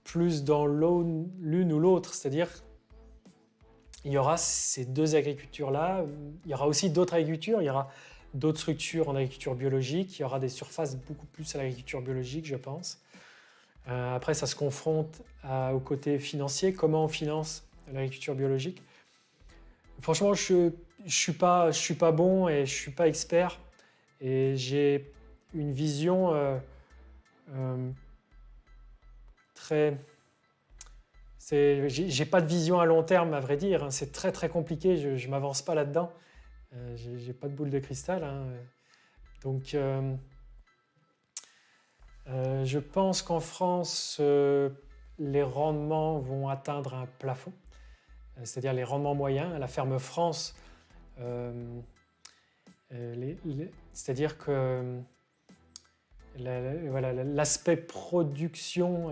plus dans l'une ou l'autre. C'est-à-dire il y aura ces 2 agricultures-là. Il y aura aussi d'autres agricultures. Il y aura d'autres structures en agriculture biologique. Il y aura des surfaces beaucoup plus à l'agriculture biologique, je pense. Après, ça se confronte au côté financier. Comment on finance l'agriculture biologique? Franchement, je suis pas bon et je suis pas expert. Et j'ai une vision très... J'ai pas de vision à long terme, à vrai dire. Hein. C'est très très compliqué. Je m'avance pas là-dedans. J'ai pas de boule de cristal. Hein. Donc, je pense qu'en France, les rendements vont atteindre un plafond. c'est-à-dire les rendements moyens. La ferme France, c'est-à-dire que voilà, l'aspect production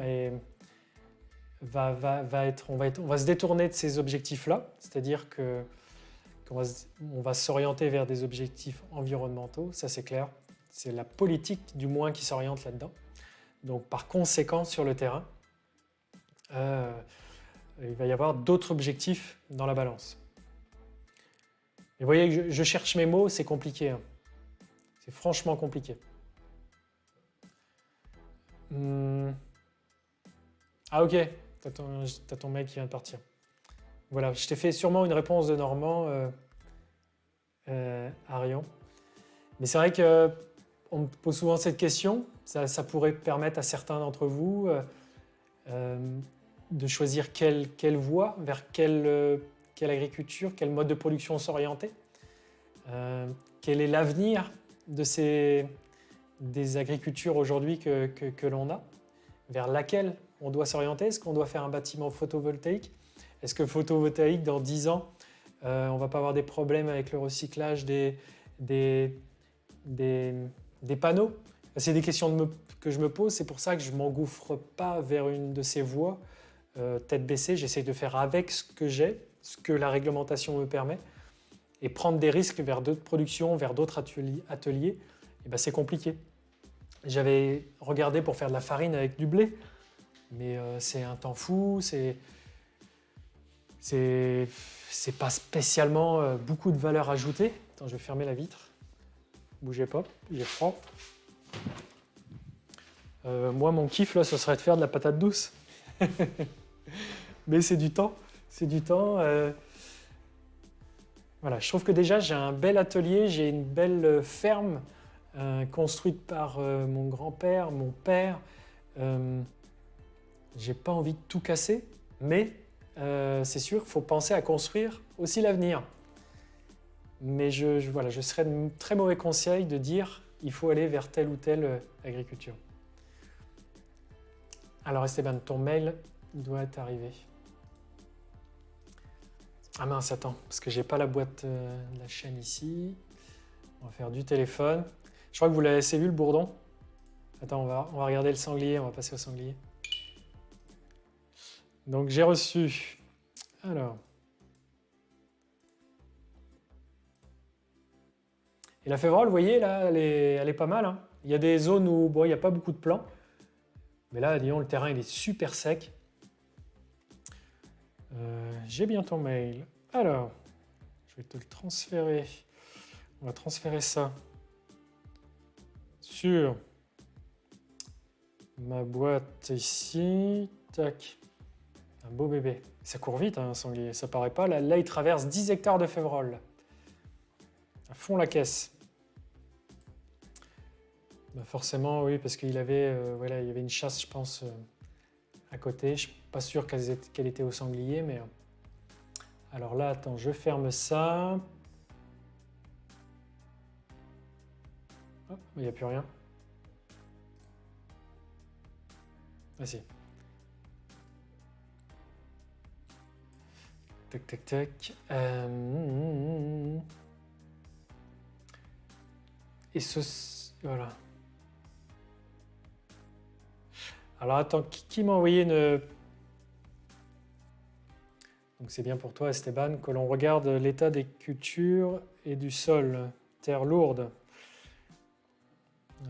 on va se détourner de ces objectifs-là, c'est-à-dire qu'on va s'orienter vers des objectifs environnementaux, ça c'est clair. C'est la politique du moins qui s'oriente là-dedans. Donc par conséquent, sur le terrain, il va y avoir d'autres objectifs dans la balance. Et vous voyez que je cherche mes mots, c'est compliqué. Hein. C'est franchement compliqué. Ah ok, t'as ton mec qui vient de partir. Voilà, je t'ai fait sûrement une réponse de Normand, Arion. Mais c'est vrai qu'on me pose souvent cette question. Ça pourrait permettre à certains d'entre vous de choisir quelle voie, vers quelle agriculture, quel mode de production s'orienter. Quel est l'avenir des agricultures aujourd'hui que l'on a, vers laquelle on doit s'orienter. Est-ce qu'on doit faire un bâtiment photovoltaïque? Est-ce que photovoltaïque, dans 10 ans, on ne va pas avoir des problèmes avec le recyclage des panneaux? C'est des questions que je me pose, c'est pour ça que je ne m'engouffre pas vers une de ces voies tête baissée. J'essaie de faire avec ce que j'ai, ce que la réglementation me permet, et prendre des risques vers d'autres productions, vers d'autres ateliers, et ben c'est compliqué. J'avais regardé pour faire de la farine avec du blé, mais c'est un temps fou, c'est pas spécialement beaucoup de valeur ajoutée. Attends, je vais fermer la vitre. Bougez pas, j'ai froid. Moi, mon kiff, là, ce serait de faire de la patate douce. Mais c'est du temps. C'est du temps. Voilà, je trouve que déjà, j'ai un bel atelier, j'ai une belle ferme construite par mon grand-père, mon père. J'ai pas envie de tout casser, mais c'est sûr qu'il faut penser à construire aussi l'avenir. Mais voilà, je serais de très mauvais conseil de dire il faut aller vers telle ou telle agriculture. Alors Esteban, ton mail doit être arrivé. Ah mince, attends, parce que j'ai pas la boîte de la chaîne ici. On va faire du téléphone. Je crois que vous l'avez assez vu, le bourdon. Attends, on va regarder le sanglier, on va passer au sanglier. Donc j'ai reçu. Alors. Et la févrole, vous voyez, là, elle est pas mal. Hein. Il y a des zones où bon, il n'y a pas beaucoup de plants. Mais là, disons, le terrain il est super sec. J'ai bien ton mail. Alors, je vais te le transférer. On va transférer ça sur ma boîte ici. Tac. Un beau bébé. Ça court vite, hein, un sanglier. Ça paraît pas. Là, il traverse 10 hectares de févrole. À fond la caisse. Bah forcément, oui, parce qu'il avait, voilà, il y avait une chasse, je pense, à côté. Je ne suis pas sûr qu'elle était au sanglier, mais... Alors là, attends, je ferme ça. Oh, il n'y a plus rien. Ah si. Tac, tac, tac. Et ce... Voilà. Alors attends, qui m'a envoyé une... Donc c'est bien pour toi Esteban, que l'on regarde l'état des cultures et du sol. Terre lourde.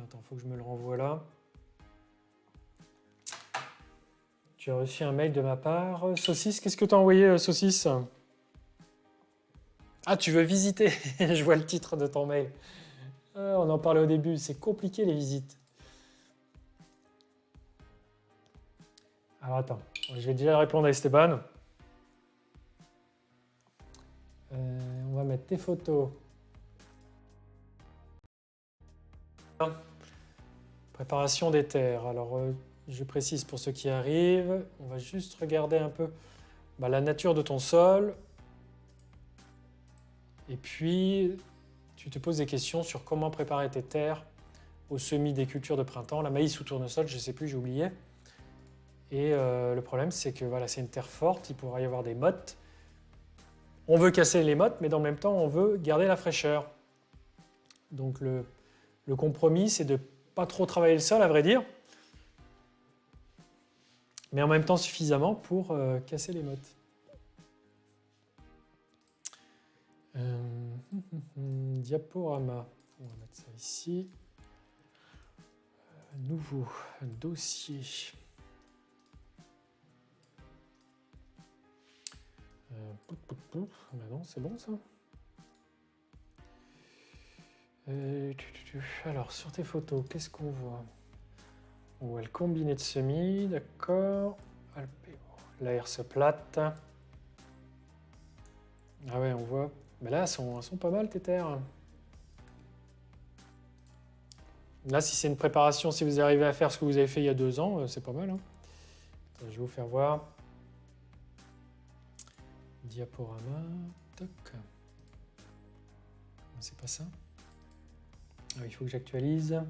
Attends, il faut que je me le renvoie là. Tu as reçu un mail de ma part. Saucisse, qu'est-ce que tu as envoyé, Saucisse? Ah, tu veux visiter? Je vois le titre de ton mail. On en parlait au début, c'est compliqué les visites. Alors attends, je vais déjà répondre à Esteban. On va mettre tes photos. Préparation des terres. Alors, je précise pour ceux qui arrivent, on va juste regarder un peu la nature de ton sol. Et puis, tu te poses des questions sur comment préparer tes terres au semis des cultures de printemps. La maïs ou tournesol, je ne sais plus, j'ai oublié. Et le problème, c'est que voilà, c'est une terre forte, il pourrait y avoir des mottes. On veut casser les mottes, mais dans le même temps, on veut garder la fraîcheur. Donc le compromis, c'est de ne pas trop travailler le sol, à vrai dire, mais en même temps suffisamment pour casser les mottes. Diaporama. On va mettre ça ici. Nouveau dossier. Ben non, c'est bon ça. Alors, sur tes photos, qu'est-ce qu'on voit? On voit le combiné de semis, d'accord. Alpéo. La herse plate. Ah ouais, on voit. Mais là, elles sont pas mal tes terres. Là, si c'est une préparation, si vous arrivez à faire ce que vous avez fait il y a 2 ans, c'est pas mal. Hein. Attends, je vais vous faire voir. Diaporama. Toc. C'est pas ça. Ah, il faut que j'actualise.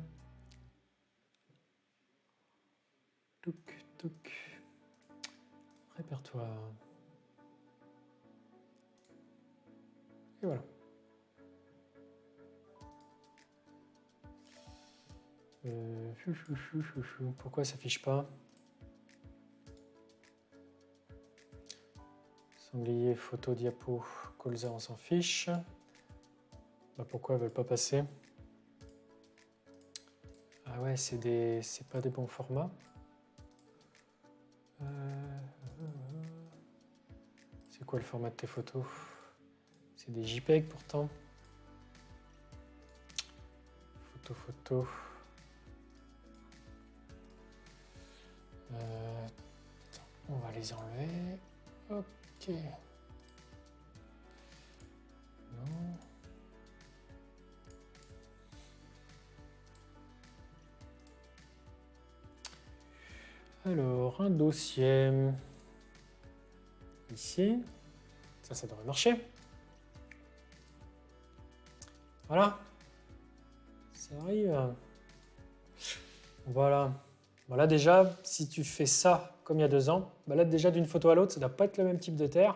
Touc, touc. Répertoire. Et voilà. Pourquoi ça s'affiche pas? Sanglier, photo, diapo, colza, on s'en fiche. Bah pourquoi elles veulent pas passer? Ah ouais, c'est pas des bons formats. C'est quoi le format de tes photos? C'est des JPEG pourtant. Photo. On va les enlever. Ok. Non. Alors, un dossier. Ici. Ça devrait marcher. Voilà. Ça arrive. Voilà. Voilà déjà, si tu fais ça comme il y a 2 ans, bah là déjà d'une photo à l'autre, ça ne doit pas être le même type de terre.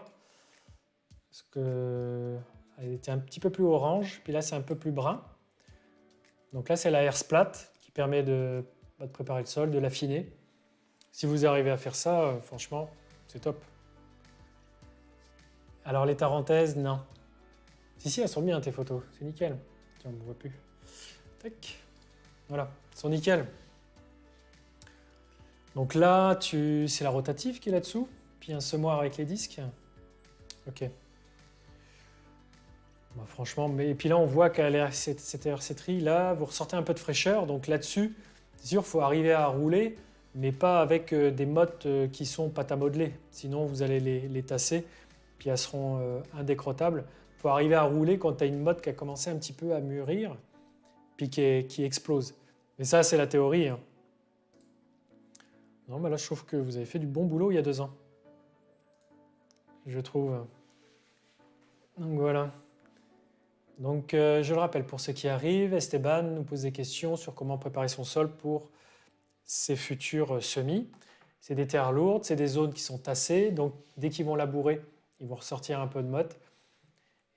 Parce que elle était un petit peu plus orange, puis là c'est un peu plus brun. Donc là c'est la herse plate qui permet de préparer le sol, de l'affiner. Si vous arrivez à faire ça, franchement, c'est top. Alors les tarentaises, non. Si, elles sont bien tes photos, c'est nickel. Tiens, on ne voit plus. Tac. Voilà, elles sont nickel. Donc là, c'est la rotative qui est là-dessous, puis un semoir avec les disques. Ok. Bah, franchement, et puis là, on voit qu'à cette RC-tri, là, vous ressortez un peu de fraîcheur. Donc là-dessus, c'est sûr, il faut arriver à rouler, mais pas avec des mottes qui sont pâte à modeler. Sinon, vous allez les tasser, puis elles seront indécrottables. Il faut arriver à rouler quand tu as une motte qui a commencé un petit peu à mûrir, puis qui explose. Mais ça, c'est la théorie. Hein. Non, bah là, je trouve que vous avez fait du bon boulot il y a 2 ans. Je trouve. Donc voilà. Donc je le rappelle, pour ceux qui arrivent, Esteban nous pose des questions sur comment préparer son sol pour ses futurs semis. C'est des terres lourdes, c'est des zones qui sont tassées, donc dès qu'ils vont labourer, ils vont ressortir un peu de motte.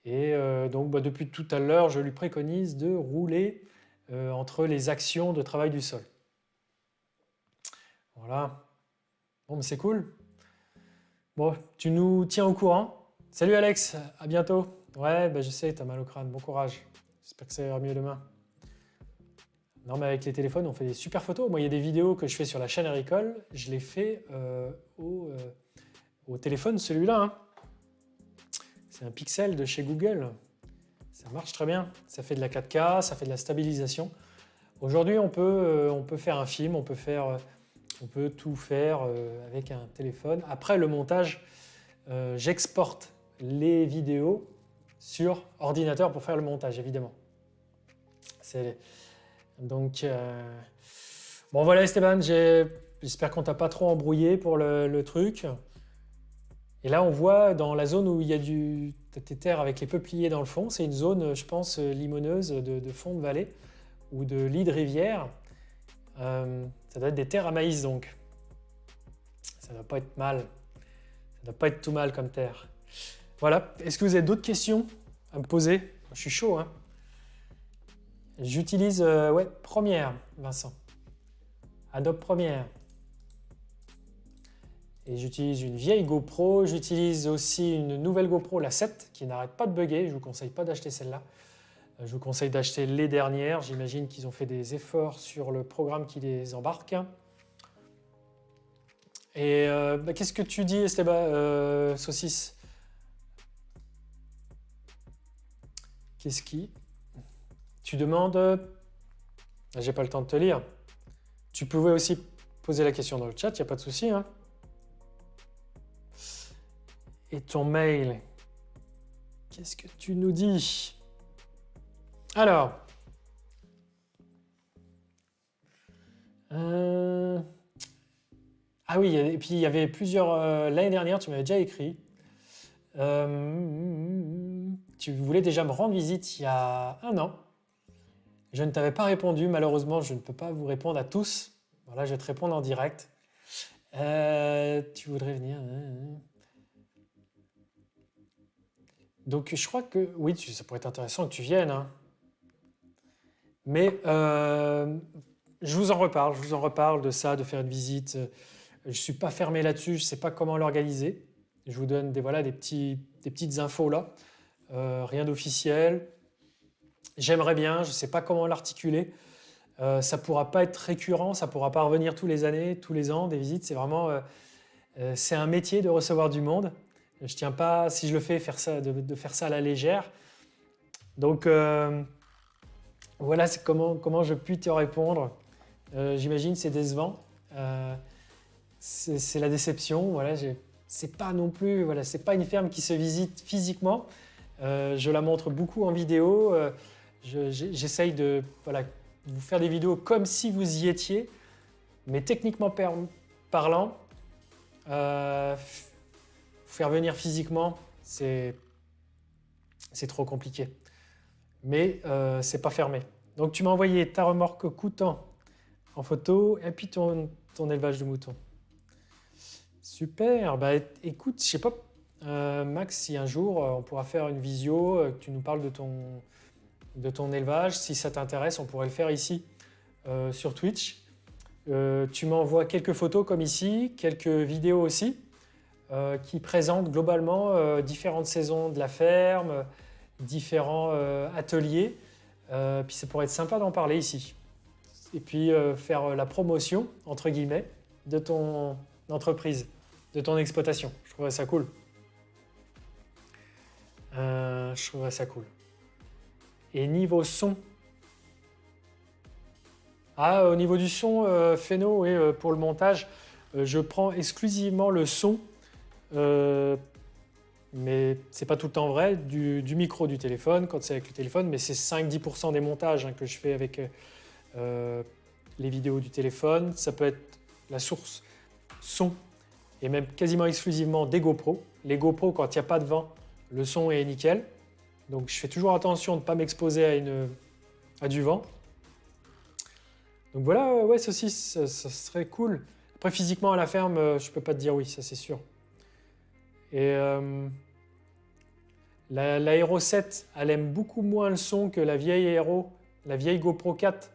Et donc bah, depuis tout à l'heure, je lui préconise de rouler entre les actions de travail du sol. Voilà. Bon, mais c'est cool. Bon, tu nous tiens au courant. Salut Alex, à bientôt. Ouais, bah je sais, t'as mal au crâne, bon courage. J'espère que ça ira mieux demain. Non, mais avec les téléphones, on fait des super photos. Moi, il y a des vidéos que je fais sur la chaîne Agricole. Je les fais au téléphone, celui-là. Hein. C'est un Pixel de chez Google. Ça marche très bien. Ça fait de la 4K, ça fait de la stabilisation. Aujourd'hui, on peut faire un film, on peut tout faire avec un téléphone. Après le montage, j'exporte les vidéos sur ordinateur pour faire le montage, évidemment. Donc, bon voilà Esteban, j'espère qu'on t'a pas trop embrouillé pour le truc. Et là, on voit dans la zone où il y a des terres avec les peupliers dans le fond, c'est une zone, je pense, limoneuse de fond de vallée ou de lit de rivière. Ça doit être des terres à maïs donc. Ça ne doit pas être mal. Ça ne doit pas être tout mal comme terre. Voilà. Est-ce que vous avez d'autres questions à me poser? Je suis chaud, hein. J'utilise ouais, Premiere, Vincent. Adobe Premiere. Et j'utilise une vieille GoPro. J'utilise aussi une nouvelle GoPro, la 7, qui n'arrête pas de bugger. Je ne vous conseille pas d'acheter celle-là. Je vous conseille d'acheter les dernières. J'imagine qu'ils ont fait des efforts sur le programme qui les embarque. Et qu'est-ce que tu dis, Esteban, Saucisse? Qu'est-ce qui... Tu demandes... J'ai pas le temps de te lire. Tu pouvais aussi poser la question dans le chat, il n'y a pas de souci, hein. Et ton mail, qu'est-ce que tu nous dis? Alors... Ah oui, et puis il y avait plusieurs... L'année dernière, tu m'avais déjà écrit. Tu voulais déjà me rendre visite il y a 1 an. Je ne t'avais pas répondu, malheureusement, je ne peux pas vous répondre à tous. Voilà, je vais te répondre en direct. Tu voudrais venir? Donc je crois que oui, ça pourrait être intéressant que tu viennes, hein. Mais je vous en reparle de ça, de faire une visite. Je ne suis pas fermé là-dessus, je ne sais pas comment l'organiser. Je vous donne des petites infos là, rien d'officiel. J'aimerais bien, je ne sais pas comment l'articuler. Ça ne pourra pas être récurrent, ça ne pourra pas revenir tous les années, tous les ans, des visites. C'est vraiment c'est un métier de recevoir du monde. Je ne tiens pas, si je le fais, de faire ça à la légère. Donc voilà c'est comment je puis te répondre. J'imagine c'est décevant. C'est la déception. Voilà, c'est pas non plus, voilà, c'est pas une ferme qui se visite physiquement. Je la montre beaucoup en vidéo. J'essaye de vous faire des vidéos comme si vous y étiez, mais techniquement parlant, faire venir physiquement, c'est trop compliqué. Mais c'est pas fermé. Donc tu m'as envoyé ta remorque Coutan en photo et puis ton élevage de moutons. Super. Bah écoute, je sais pas, Max, si un jour on pourra faire une visio, que tu nous parles de ton élevage. Si ça t'intéresse, on pourrait le faire ici sur Twitch. Tu m'envoies quelques photos comme ici, quelques vidéos aussi qui présentent globalement différentes saisons de la ferme, différents ateliers. Puis ça pourrait être sympa d'en parler ici. Et puis faire la promotion, entre guillemets, de ton entreprise, de ton exploitation. Je trouverais ça cool. Et niveau son, au niveau du son, Phéno, oui, pour le montage, je prends exclusivement le son, mais c'est pas tout le temps vrai, du micro du téléphone, quand c'est avec le téléphone, mais c'est 5-10% des montages que je fais avec les vidéos du téléphone. Ça peut être la source son, et même quasiment exclusivement des GoPro. Les GoPro, quand il n'y a pas de vent, le son est nickel. Donc je fais toujours attention de ne pas m'exposer à du vent. Donc voilà, ouais, ceci, ça serait cool. Après, physiquement à la ferme, je peux pas te dire oui, ça c'est sûr. Et la Hero 7, elle aime beaucoup moins le son que la vieille GoPro 4.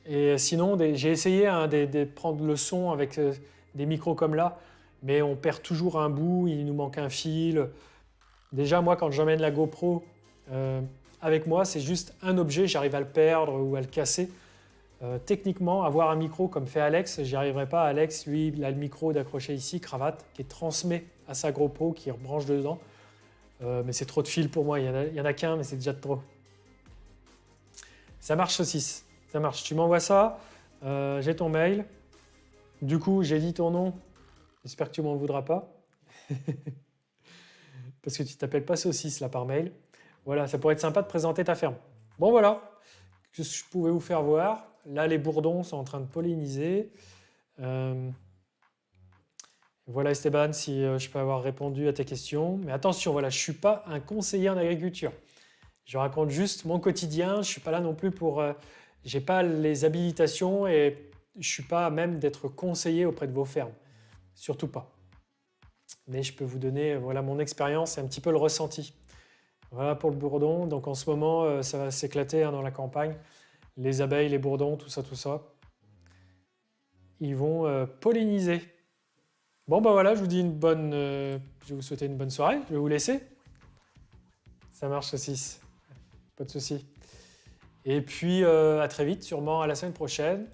Et sinon, j'ai essayé de prendre le son avec des micros comme là, mais on perd toujours un bout, il nous manque un fil. Déjà, moi, quand j'emmène la GoPro avec moi, c'est juste un objet, j'arrive à le perdre ou à le casser. Techniquement, avoir un micro comme fait Alex, j'y arriverai pas. Alex, lui, il a le micro d'accrocher ici, cravate, qui est transmet à sa GoPro, qui rebranche dedans. Mais c'est trop de fil pour moi, il y en a qu'un, mais c'est déjà de trop. Ça marche, Saucisse, ça marche. Tu m'envoies ça, j'ai ton mail. Du coup, j'ai dit ton nom, j'espère que tu m'en voudras pas. Parce que tu t'appelles pas Saucisse là par mail. Voilà, ça pourrait être sympa de présenter ta ferme. Bon voilà, ce que je pouvais vous faire voir. Là, les bourdons sont en train de polliniser. Voilà Esteban, si je peux avoir répondu à tes questions. Mais attention, voilà, je ne suis pas un conseiller en agriculture. Je raconte juste mon quotidien. Je ne suis pas là non plus pour... je n'ai pas les habilitations et je ne suis pas à même d'être conseiller auprès de vos fermes. Surtout pas. mais je peux vous donner voilà, mon expérience et un petit peu le ressenti. Voilà pour le bourdon. Donc en ce moment, ça va s'éclater dans la campagne. Les abeilles, les bourdons, tout ça, ils vont polliniser. Bon, bah voilà, je vous dis je vais vous souhaiter une bonne soirée. Je vais vous laisser. Ça marche, saucisse. Pas de souci. Et puis, à très vite, sûrement à la semaine prochaine.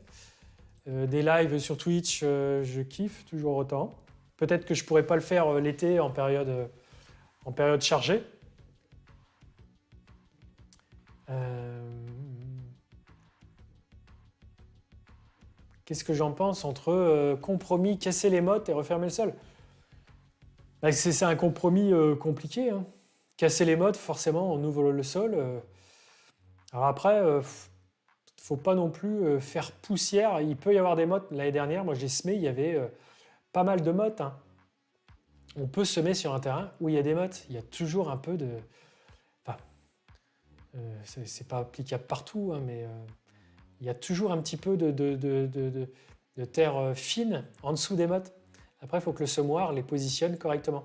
Des lives sur Twitch, je kiffe toujours autant. Peut-être que je pourrais pas le faire l'été en période chargée. Qu'est-ce que j'en pense entre compromis, casser les mottes et refermer le sol? Bah, c'est un compromis compliqué, hein. Casser les mottes, forcément, on ouvre le sol. Alors après, faut pas non plus faire poussière. Il peut y avoir des mottes. L'année dernière, moi j'ai semé, il y avait pas mal de mottes, hein. On peut semer sur un terrain où il y a des mottes. Il y a toujours un peu de... Enfin, c'est pas applicable partout, hein, mais il y a toujours un petit peu de terre fine en dessous des mottes. Après, il faut que le semoir les positionne correctement.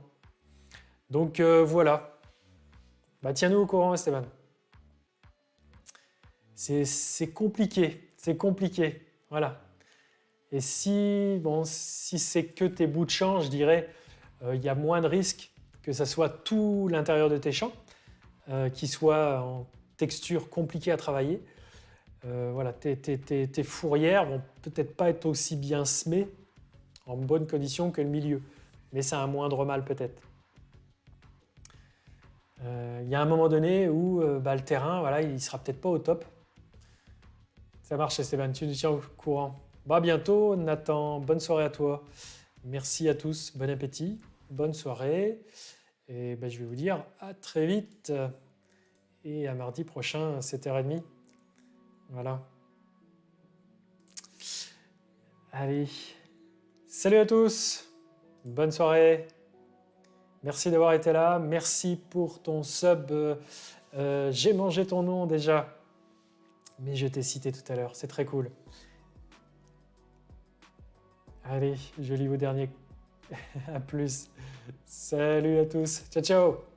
Donc voilà. Bah, tiens-nous au courant, Esteban. C'est compliqué, c'est compliqué. Voilà. Et si c'est que tes bouts de champ, je dirais, il y a moins de risques que ça soit tout l'intérieur de tes champs, qui soit en texture compliquée à travailler. Voilà, tes fourrières vont peut-être pas être aussi bien semées en bonne condition que le milieu, mais c'est un moindre mal peut-être. Il y a un moment donné où le terrain, voilà, il sera peut-être pas au top. Ça marche, Esteban, tu nous tiens au courant. Bah, à bientôt, Nathan. Bonne soirée à toi. Merci à tous. Bon appétit. Bonne soirée. Et bah, je vais vous dire à très vite. Et à mardi prochain, 7h30. Voilà. Allez. Salut à tous. Bonne soirée. Merci d'avoir été là. Merci pour ton sub. J'ai mangé ton nom déjà. Mais je t'ai cité tout à l'heure. C'est très cool. Allez, je lis vos derniers. À plus. Salut à tous. Ciao, ciao.